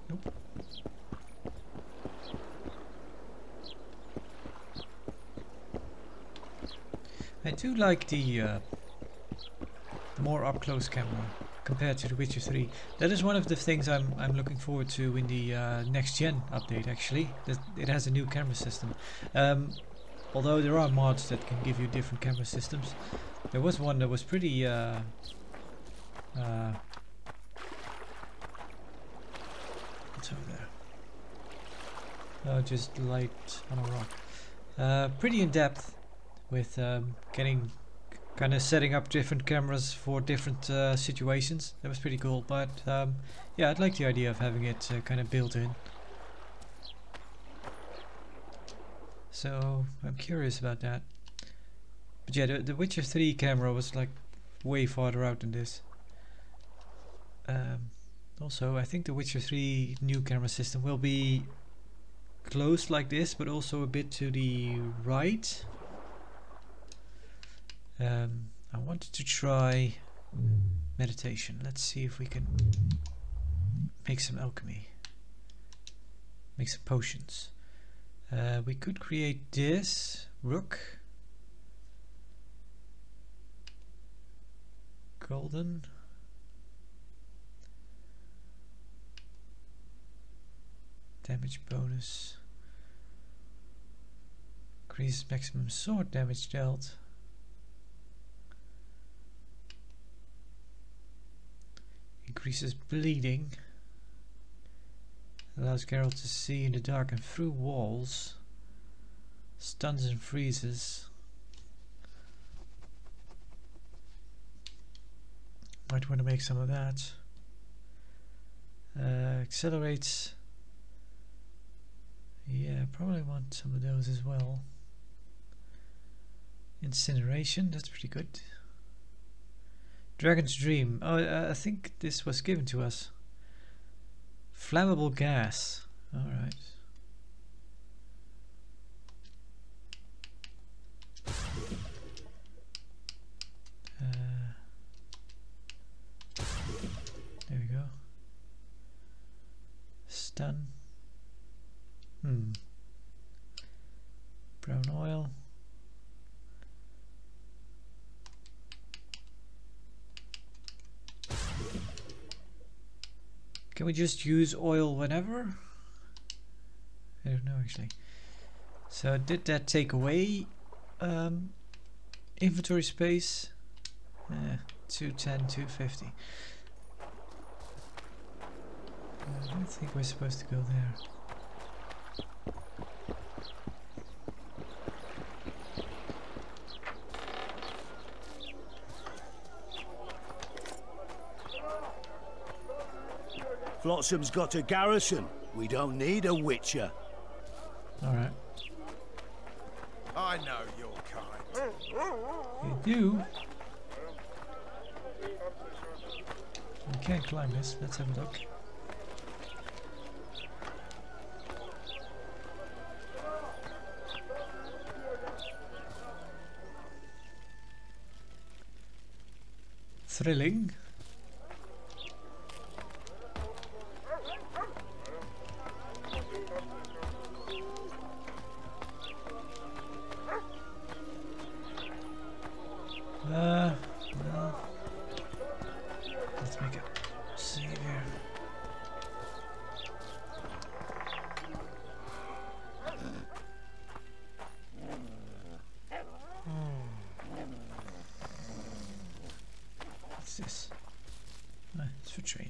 Nope. I do like the more up-close camera compared to The Witcher 3. That is one of the things I'm looking forward to in the next gen update. Actually, it has a new camera system. Although there are mods that can give you different camera systems, there was one that was pretty. What's over there? Oh, just light on a rock. Pretty in depth with getting. Kind of setting up different cameras for different situations. That was pretty cool, but yeah, I'd like the idea of having it kind of built in. So I'm curious about that. But yeah, the Witcher 3 camera was like way farther out than this. Also, I think the Witcher 3 new camera system will be close like this, but also a bit to the right. I wanted to try meditation. Let's see if we can make some alchemy. Make some potions. We could create this rook. Golden. Damage bonus. Increase maximum sword damage dealt. Increases bleeding. Allows Geralt to see in the dark and through walls. Stuns and freezes. Might want to make some of that. Accelerates. Yeah, probably want some of those as well. Incineration, that's pretty good. Dragon's Dream. Oh, I think this was given to us. Flammable gas. Alright. There we go. Stun. Brown oil. Can we just use oil whenever? I don't know actually. So did that take away inventory space? 210, 250. I don't think we're supposed to go there. Flotsam's got a garrison. We don't need a witcher. Alright. I know your kind. You do? We can't climb this. Let's have a look. Thrilling. No. Let's make it save here. What's this? It's for training.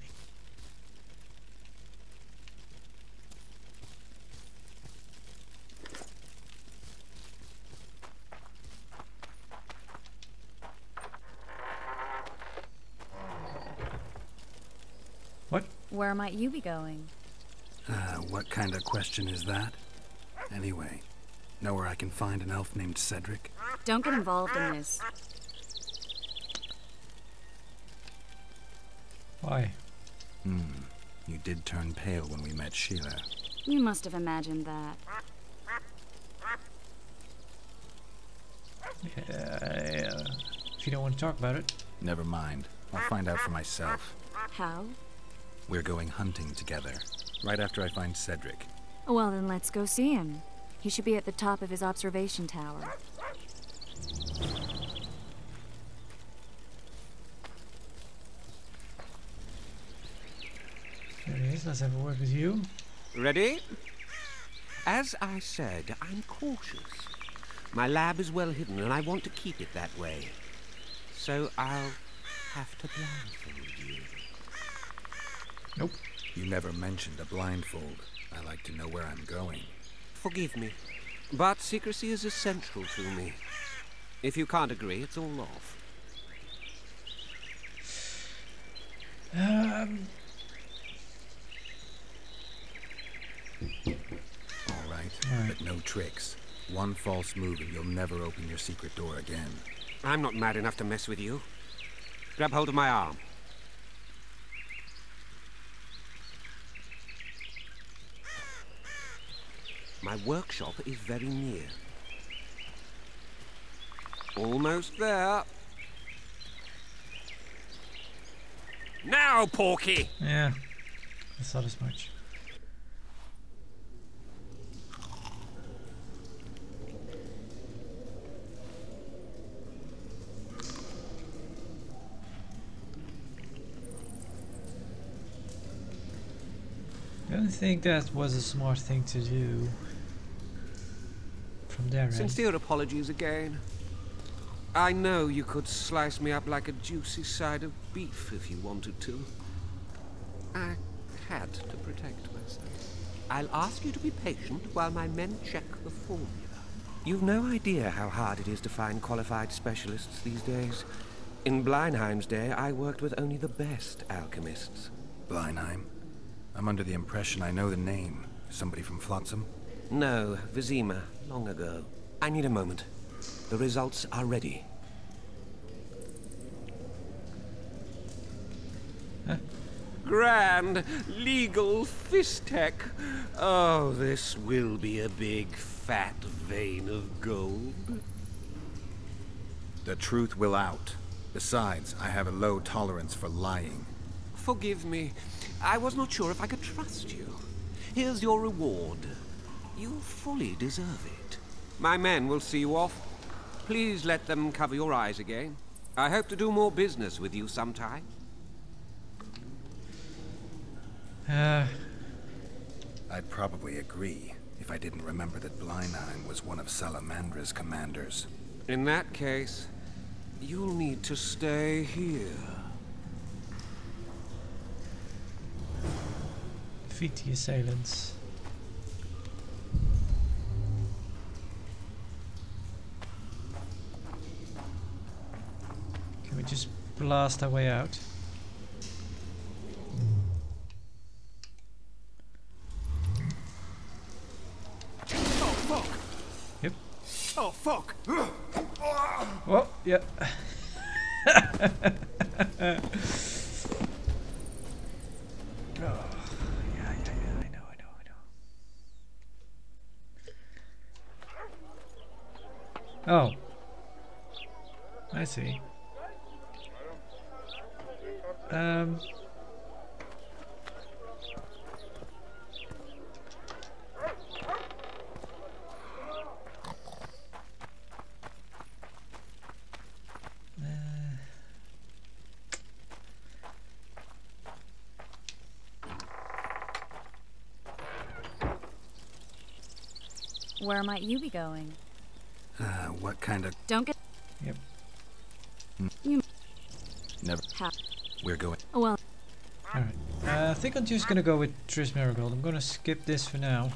What? Where might you be going? What kind of question is that? Anyway, know where I can find an elf named Cedric? Don't get involved in this. Why? You did turn pale when we met Sheila. You must have imagined that. Yeah, if you don't want to talk about it. Never mind. I'll find out for myself. How? We're going hunting together, right after I find Cedric. Well, then let's go see him. He should be at the top of his observation tower. There he is. Let's have a word with you. Ready? As I said, I'm cautious. My lab is well hidden, and I want to keep it that way. So I'll have to blindfold you. Nope. You never mentioned a blindfold. I like to know where I'm going. Forgive me, but secrecy is essential to me. If you can't agree, it's all off. All right, but no tricks. One false move and you'll never open your secret door again. I'm not mad enough to mess with you. Grab hold of my arm. My workshop is very near. Almost there. Now, Porky! Yeah, I thought as much. I don't think that was a smart thing to do from their end. Sincere apologies again. I know you could slice me up like a juicy side of beef if you wanted to. I had to protect myself. I'll ask you to be patient while my men check the formula. You've no idea how hard it is to find qualified specialists these days. In Bleinheim's day, I worked with only the best alchemists. Bleinheim? I'm under the impression I know the name. Somebody from Flotsam? No, Vizima, long ago. I need a moment. The results are ready. Huh? Grand legal fistech. Oh, this will be a big fat vein of gold. The truth will out. Besides, I have a low tolerance for lying. Forgive me. I was not sure if I could trust you. Here's your reward. You fully deserve it. My men will see you off. Please let them cover your eyes again. I hope to do more business with you sometime. I'd probably agree if I didn't remember that Blindheim was one of Salamandra's commanders. In that case, you'll need to stay here. Defeat the assailants. Can we just blast our way out? Oh, fuck! Yep. Oh, fuck! Oh, yep. Oh. I see. Where might you be going? What kind of... Don't get... Yep. You... Never. How? We're going... Oh, well... Alright. I think I'm just gonna go with Triss Marigold. I'm gonna skip this for now.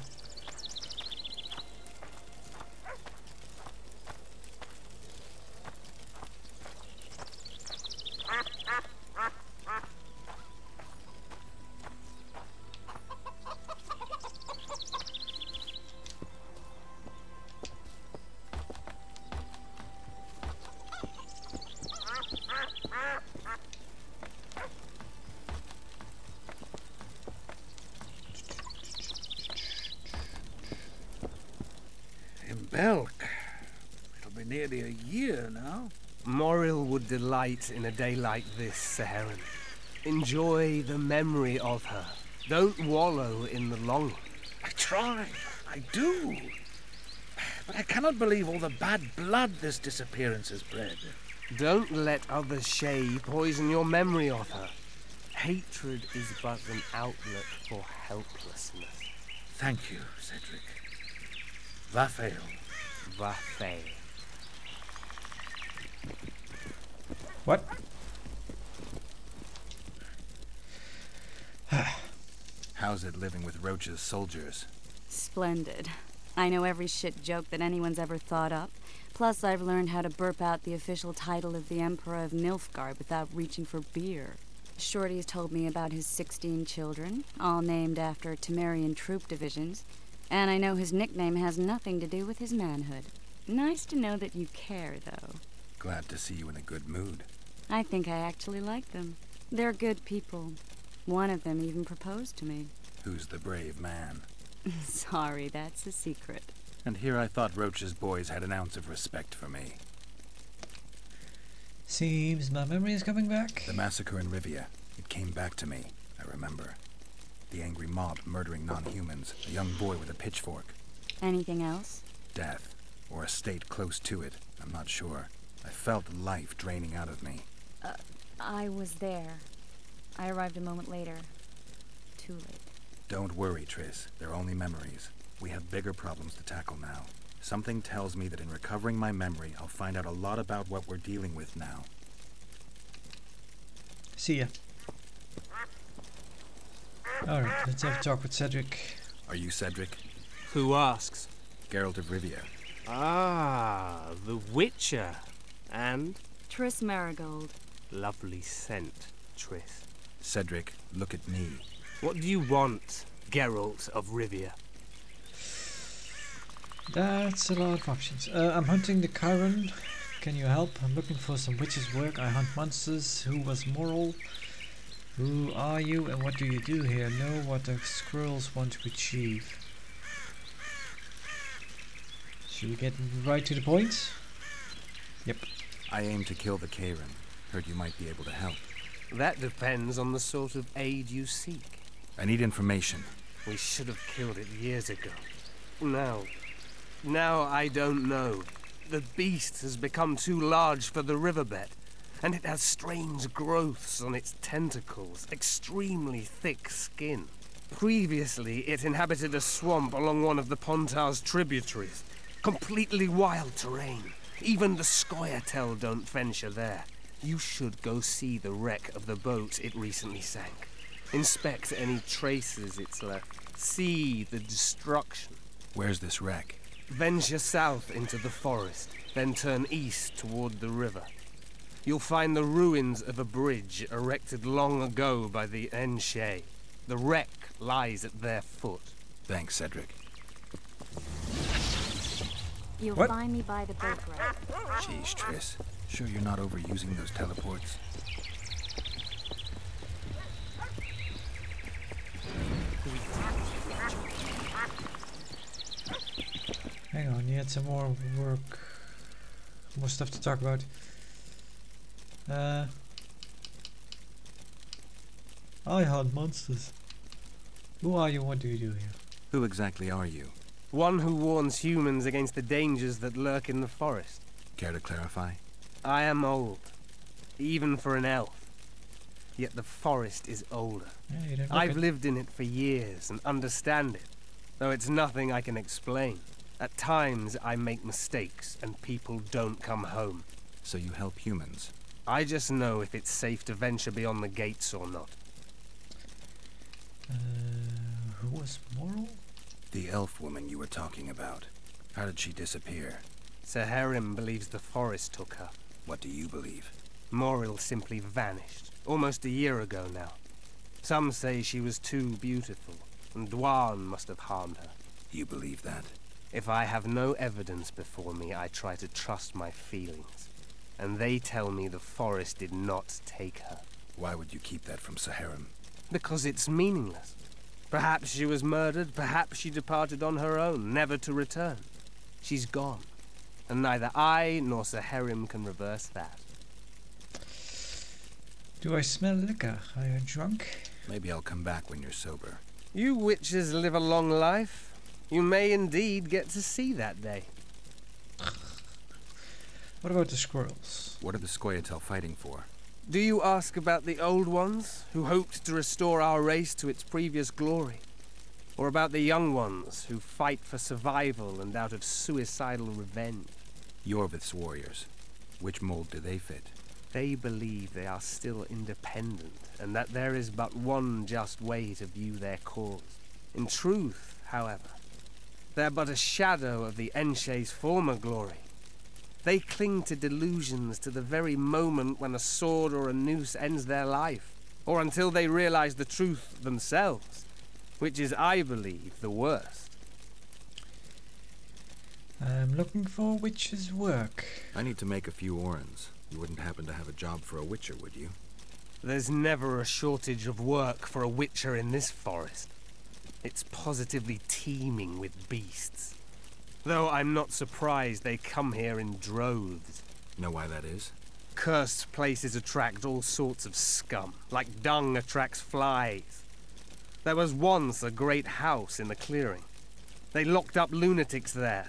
Belk. It'll be nearly a year now. Moril would delight in a day like this, Saharan. Enjoy the memory of her. Don't wallow in the longing. I try. I do. But I cannot believe all the bad blood this disappearance has bred. Don't let other Shay poison your memory of her. Hatred is but an outlet for helplessness. Thank you, Cedric. Vafael. Vafael. What? How's it living with Roach's soldiers? Splendid. I know every shit joke that anyone's ever thought up. Plus, I've learned how to burp out the official title of the Emperor of Nilfgaard without reaching for beer. Shorty's told me about his 16 children, all named after Temerian troop divisions, and I know his nickname has nothing to do with his manhood. Nice to know that you care, though. Glad to see you in a good mood. I think I actually like them. They're good people. One of them even proposed to me. Who's the brave man? Sorry, that's a secret. And here I thought Roach's boys had an ounce of respect for me. Seems my memory is coming back. The massacre in Rivia. It came back to me. I remember. The angry mob murdering non-humans. A young boy with a pitchfork. Anything else? Death. Or a state close to it. I'm not sure. I felt life draining out of me. I was there. I arrived a moment later. Too late. Don't worry, Triss. They're only memories. We have bigger problems to tackle now. Something tells me that in recovering my memory, I'll find out a lot about what we're dealing with now. See ya. Alright, let's have a talk with Cedric. Are you Cedric? Who asks? Geralt of Rivia. Ah, the Witcher. And? Triss Marigold. Lovely scent, Triss. Cedric, look at me. What do you want, Geralt of Rivia? That's a lot of options. I'm hunting the Chiron. Can you help? I'm looking for some witches' work. I hunt monsters. Who was moral? Who are you and what do you do here? Know what the squirrels want to achieve. Should we get right to the point? Yep. I aim to kill the Chiron. Heard you might be able to help. That depends on the sort of aid you seek. I need information. We should have killed it years ago. Now I don't know. The beast has become too large for the riverbed, and it has strange growths on its tentacles, extremely thick skin. Previously, it inhabited a swamp along one of the Pontar's tributaries. Completely wild terrain. Even the Scoia'tael don't venture there. You should go see the wreck of the boat it recently sank. Inspect any traces it's left. See the destruction. Where's this wreck? Venture south into the forest, then turn east toward the river. You'll find the ruins of a bridge erected long ago by the Enshe. The wreck lies at their foot. Thanks, Cedric. You'll What? find me by the boat rack. Jeez, Triss. Sure you're not overusing those teleports? Hang on, you had some more work. More stuff to talk about. I hunt monsters. Who are you? What do you do here? Who exactly are you? One who warns humans against the dangers that lurk in the forest. Care to clarify? I am old, even for an elf. Yet the forest is older. Yeah, you don't look I've it. lived in it for years and understand it, though it's nothing I can explain. At times I make mistakes and people don't come home. So you help humans? I just know if it's safe to venture beyond the gates or not. Who was Moral? The elf woman you were talking about. How did she disappear? Saharim believes the forest took her. What do you believe? Moril simply vanished, almost a year ago now. Some say she was too beautiful, and Dwan must have harmed her. You believe that? If I have no evidence before me, I try to trust my feelings. And they tell me the forest did not take her. Why would you keep that from Saharim? Because it's meaningless. Perhaps she was murdered, perhaps she departed on her own, never to return. She's gone, and neither I nor Saharim can reverse that. Do I smell liquor? Are you drunk? Maybe I'll come back when you're sober. You witches live a long life. You may indeed get to see that day. What about the squirrels? What are the Scoia'tael fighting for? Do you ask about the old ones, who hoped to restore our race to its previous glory? Or about the young ones, who fight for survival and out of suicidal revenge? Yorvith's warriors. Which mold do they fit? They believe they are still independent, and that there is but one just way to view their cause. In truth, however, they're but a shadow of the Enshe's former glory. They cling to delusions to the very moment when a sword or a noose ends their life, or until they realize the truth themselves, which is, I believe, the worst. I'm looking for witch's work. I need to make a few orens. You wouldn't happen to have a job for a witcher, would you? There's never a shortage of work for a witcher in this forest. It's positively teeming with beasts. Though I'm not surprised they come here in droves. Know why that is? Cursed places attract all sorts of scum, like dung attracts flies. There was once a great house in the clearing. They locked up lunatics there.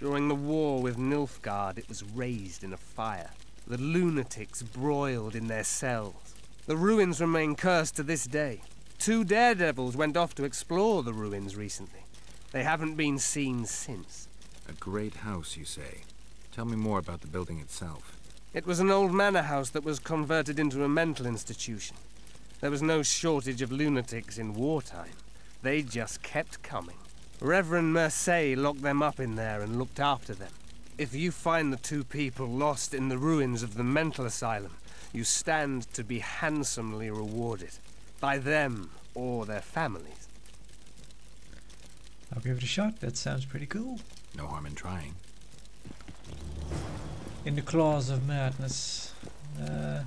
During the war with Nilfgaard, it was raised in a fire. The lunatics broiled in their cells. The ruins remain cursed to this day. 2 daredevils went off to explore the ruins recently. They haven't been seen since. A great house, you say. Tell me more about the building itself. It was an old manor house that was converted into a mental institution. There was no shortage of lunatics in wartime. They just kept coming. Reverend Mercey locked them up in there and looked after them. If you find the 2 people lost in the ruins of the mental asylum, you stand to be handsomely rewarded. By them or their families. I'll give it a shot. That sounds pretty cool. No harm in trying. In the claws of madness. Yeah,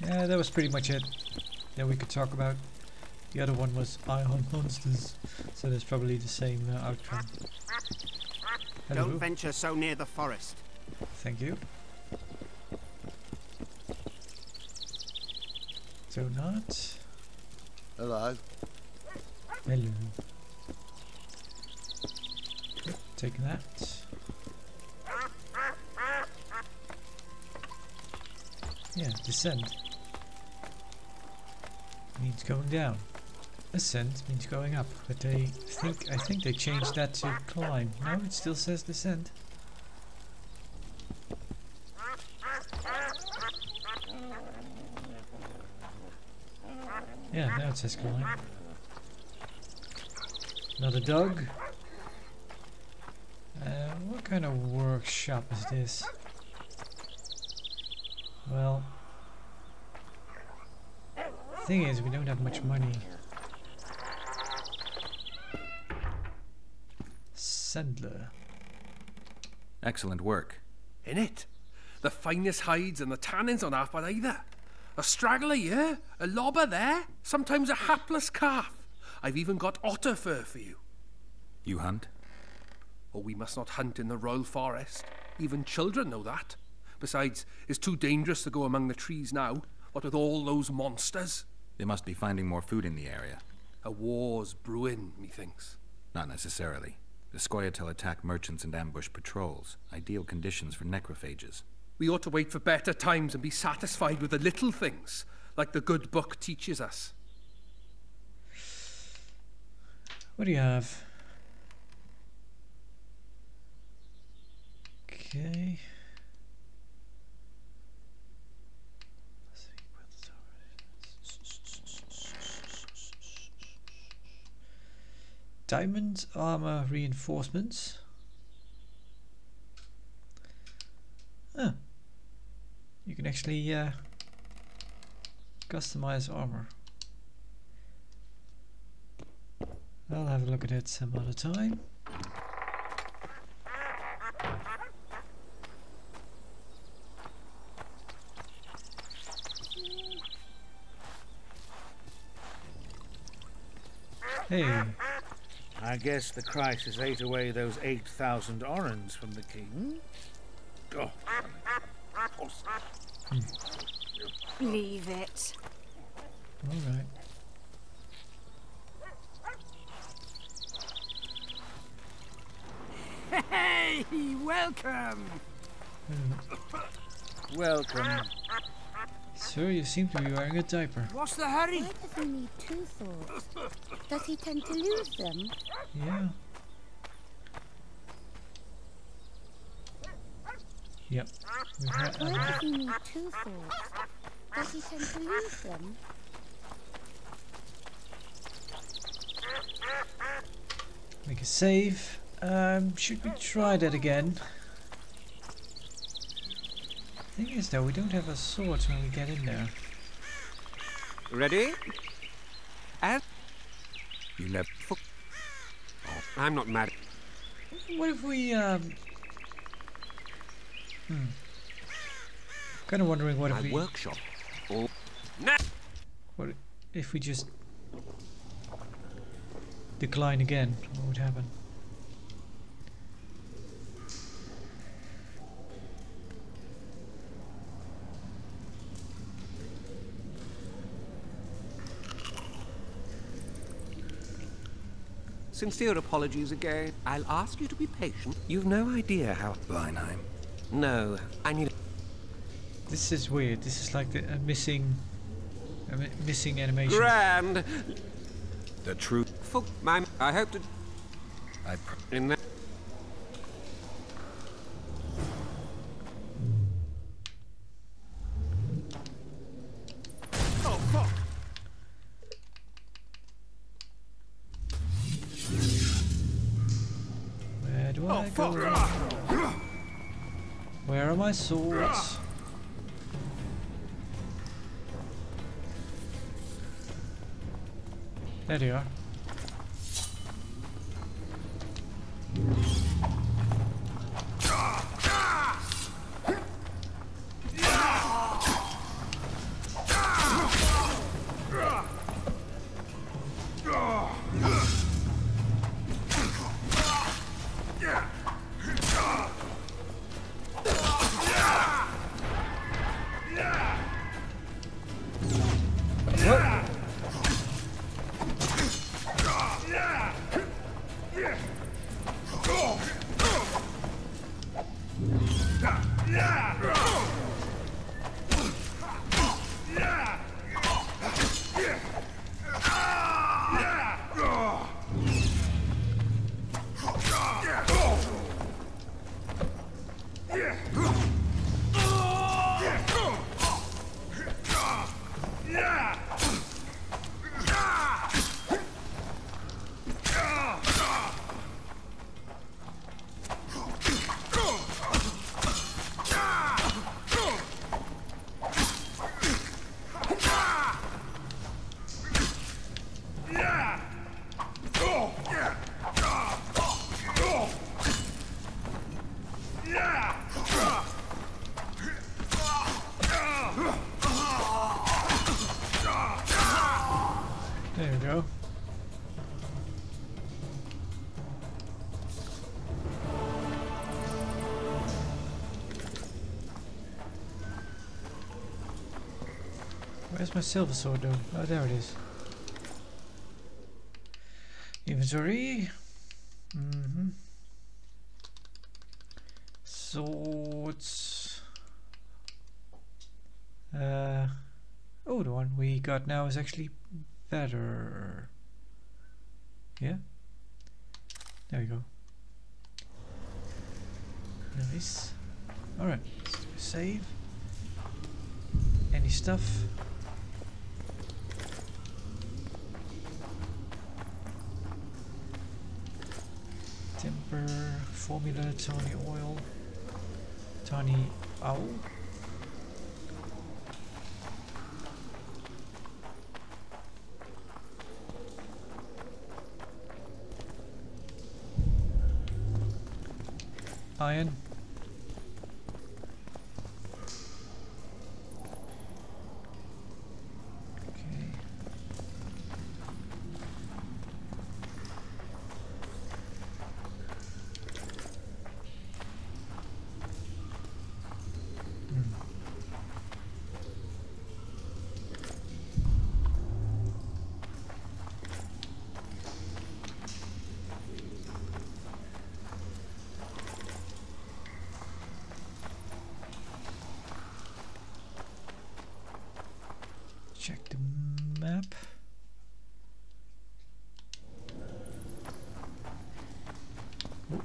that was pretty much it that we could talk about. The other one was I hunt monsters, so that's probably the same outcome. Hello. Don't venture so near the forest. Thank you. So not. Hello. Hello. Take that. Yeah, descend. Means going down. ascent means going up, but I think they changed that to climb. No, it still says descent. Yeah, now it says climb. Another dog. What kind of workshop is this? Well, thing is, we don't have much money. Sandler. Excellent work. In it? The finest hides and the tannins on half by either. A straggler here, a lobber there, sometimes a hapless calf. I've even got otter fur for you. You hunt? Oh, we must not hunt in the royal forest. Even children know that. Besides, it's too dangerous to go among the trees now, what with all those monsters. They must be finding more food in the area. A war's brewing, methinks. Not necessarily. The Scoia'tael attack merchants and ambush patrols. Ideal conditions for necrophages. We ought to wait for better times and be satisfied with the little things, like the good book teaches us. What do you have? Okay. Diamond armor reinforcements. Huh. You can actually customize armor. I'll have a look at it some other time. Hey. I guess the crisis ate away those 8,000 orens from the king. Oh. Leave it. All right. Hey, welcome. Welcome. Sir, you seem to be wearing a diaper. What's the hurry? Why does he need two thoughts? Does he tend to lose them? Yeah. Yep. Why does he need two thoughts? Does he tend to lose them? Make a save. Should we try that again? Thing is though, we don't have a sword when we get in there. Ready? And you never. Oh, I'm not mad. What if we kind of wondering what if we workshop. Oh. What if we just decline again? What would happen? Sincere apologies again. I'll ask you to be patient. You've no idea how... Bleinheim. No, I need... This is weird. This is like a missing animation. Grand! The truth. Fuck, I hope to... In that... Oh, fuck! Where do I go? Where are my swords? There they are. Where's my silver sword though? Oh, there it is. Inventory. Swords. Oh, the one we got now is actually better. Yeah. There we go. Nice. Alright, let's do a save. Any stuff? Timber, formula, tiny oil, tiny owl. Iron. Check the map. Ooh.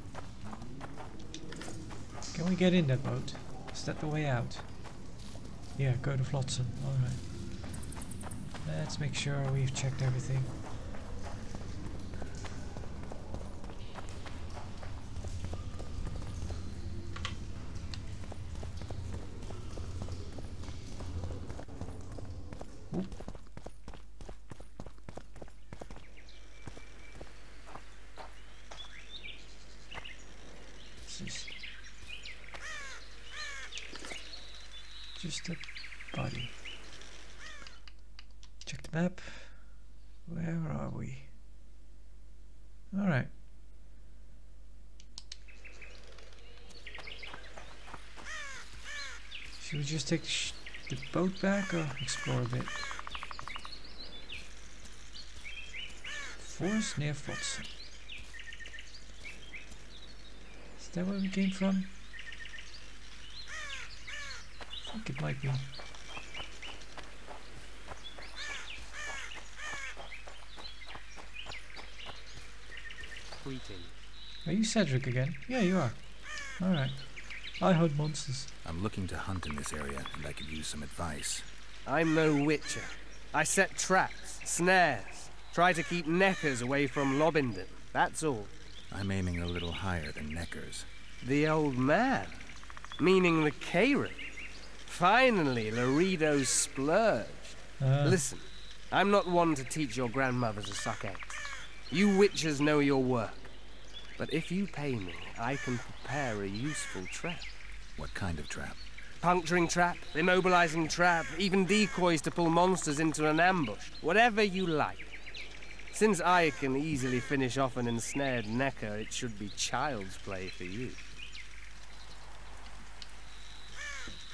Can we get in that boat? Is that the way out? Yeah, go to Flotsam. Alright. Let's make sure we've checked everything. Just a body. Check the map. Where are we? Alright. Should we just take the boat back or explore a bit? Forest near Flotsam. Is that where we came from? I think it might be. Greeting. Are you Cedric again? Yeah, you are. Alright. I hunt monsters. I'm looking to hunt in this area, and I could use some advice. I'm no witcher. I set traps, snares, try to keep neckers away from Lobindon. That's all. I'm aiming a little higher than neckers. The old man? Meaning the Karen? Finally, Laredo splurged. Listen, I'm not one to teach your grandmother to suck eggs. You witchers know your work. But if you pay me, I can prepare a useful trap. What kind of trap? Puncturing trap, immobilizing trap, even decoys to pull monsters into an ambush. Whatever you like. Since I can easily finish off an ensnared necker, it should be child's play for you.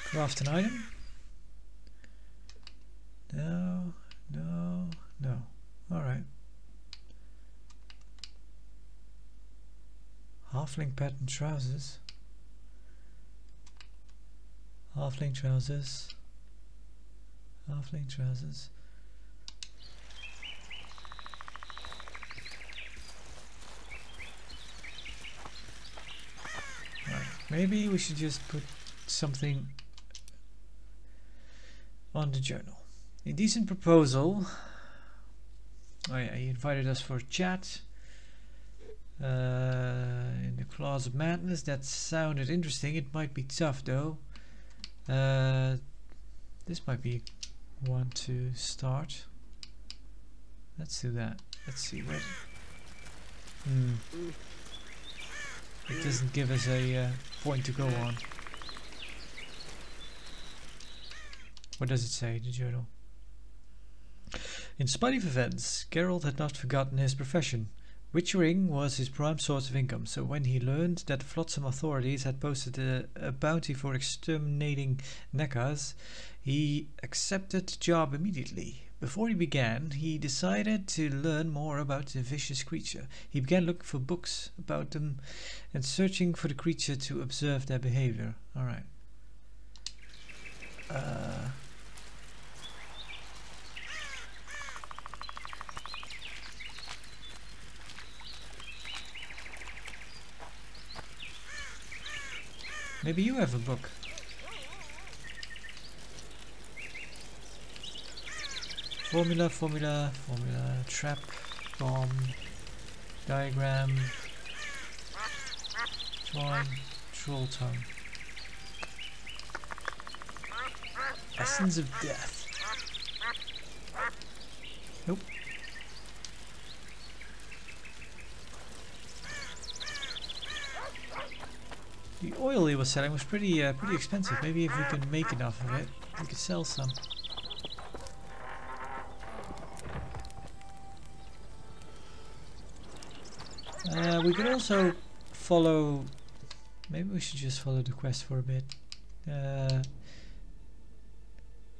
Craft an item? No, no, no. Alright. Halfling pattern trousers. Halfling trousers. Halfling trousers. Right. Maybe we should just put something on the journal. A decent proposal. He invited us for a chat. In the Claws of Madness. That sounded interesting. It might be tough though. This might be one to start. Let's do that. Let's see where. It doesn't give us a point to go on. What does it say, the journal? In spite of events, Geralt had not forgotten his profession. Witchering was his prime source of income, so when he learned that the Flotsam authorities had posted a bounty for exterminating Neckars, he accepted the job immediately. Before he began, he decided to learn more about the vicious creature. He began looking for books about them and searching for the creature to observe their behavior. Alright. Maybe you have a book. Formula, trap, bomb, diagram, drawing, troll tongue. Essence of death. Nope. The oil he was selling was pretty expensive. Maybe if we can make enough of it, we could sell some. We could also follow. Maybe we should just follow the quest for a bit.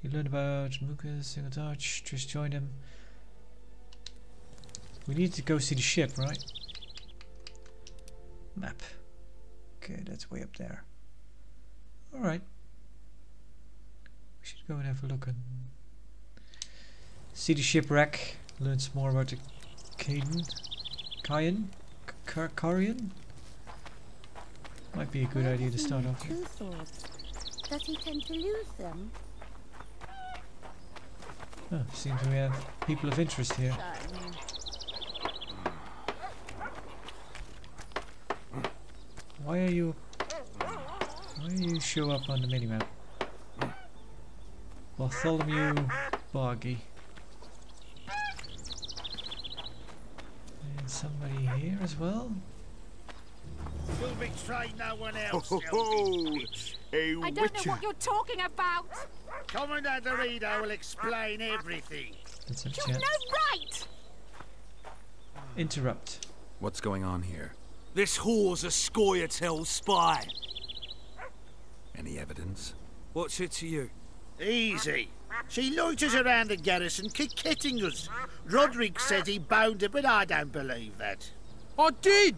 You learn about Mukas, single touch. Just join him. We need to go see the ship, right? Map. Okay, that's way up there. Alright. We should go and have a look and see the shipwreck. Learn some more about the Cayenne? Might be a good idea to start off with. Two swords. Does he tend to lose them? Oh, seems we have people of interest here. Why are you show up on the minimap? Bartholomew Bargy. And somebody here as well? You'll betray no one else. A I don't know what you're talking about. Commandant Dorito will explain everything. Let's have a You've chat. no right. Interrupt. What's going on here? This whore's a Scoia'tael spy. Any evidence? What's it to you? Easy. She loiters around the garrison, kick-hitting us. Roderick said he bound her, but I don't believe that. I did!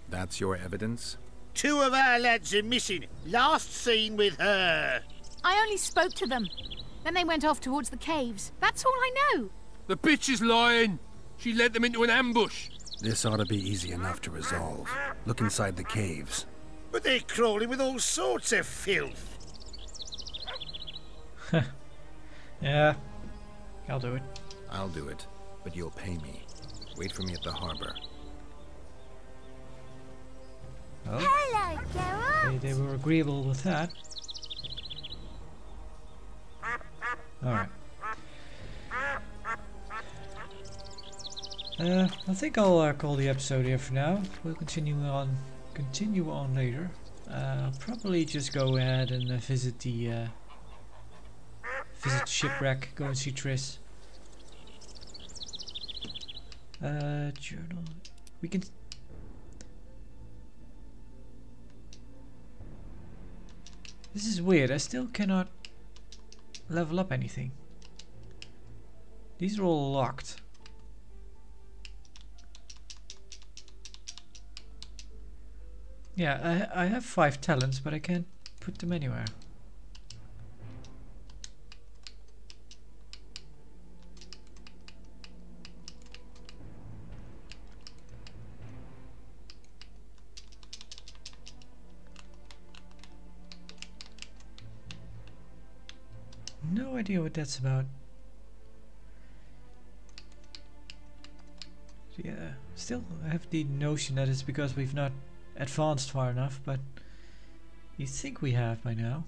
That's your evidence? 2 of our lads are missing. Last seen with her. I only spoke to them. Then they went off towards the caves. That's all I know. The bitch is lying. She led them into an ambush. This ought to be easy enough to resolve. Look inside the caves. But they're crawling with all sorts of filth. Yeah, I'll do it. I'll do it, but you'll pay me. Wait for me at the harbor. Oh. Hello, Geralt. They were agreeable with that. Alright. I think I'll call the episode here for now. We'll continue on later. Probably just go ahead and visit the shipwreck, go and see Triss. Journal. We can. This is weird. I still cannot level up anything. These are all locked. Yeah, I have 5 talents, but I can't put them anywhere. No idea what that's about. Yeah, still I have the notion that it's because we've not advanced far enough, but you think we have by now.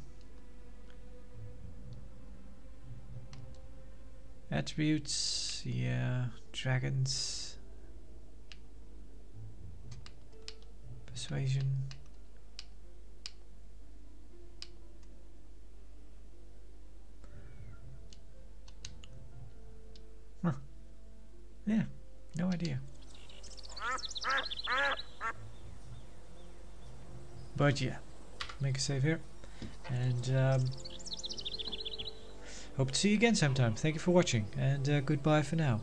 Attributes, yeah, dragons, persuasion. Huh. Yeah, no idea. But yeah, make a save here. And hope to see you again sometime. Thank you for watching, and goodbye for now.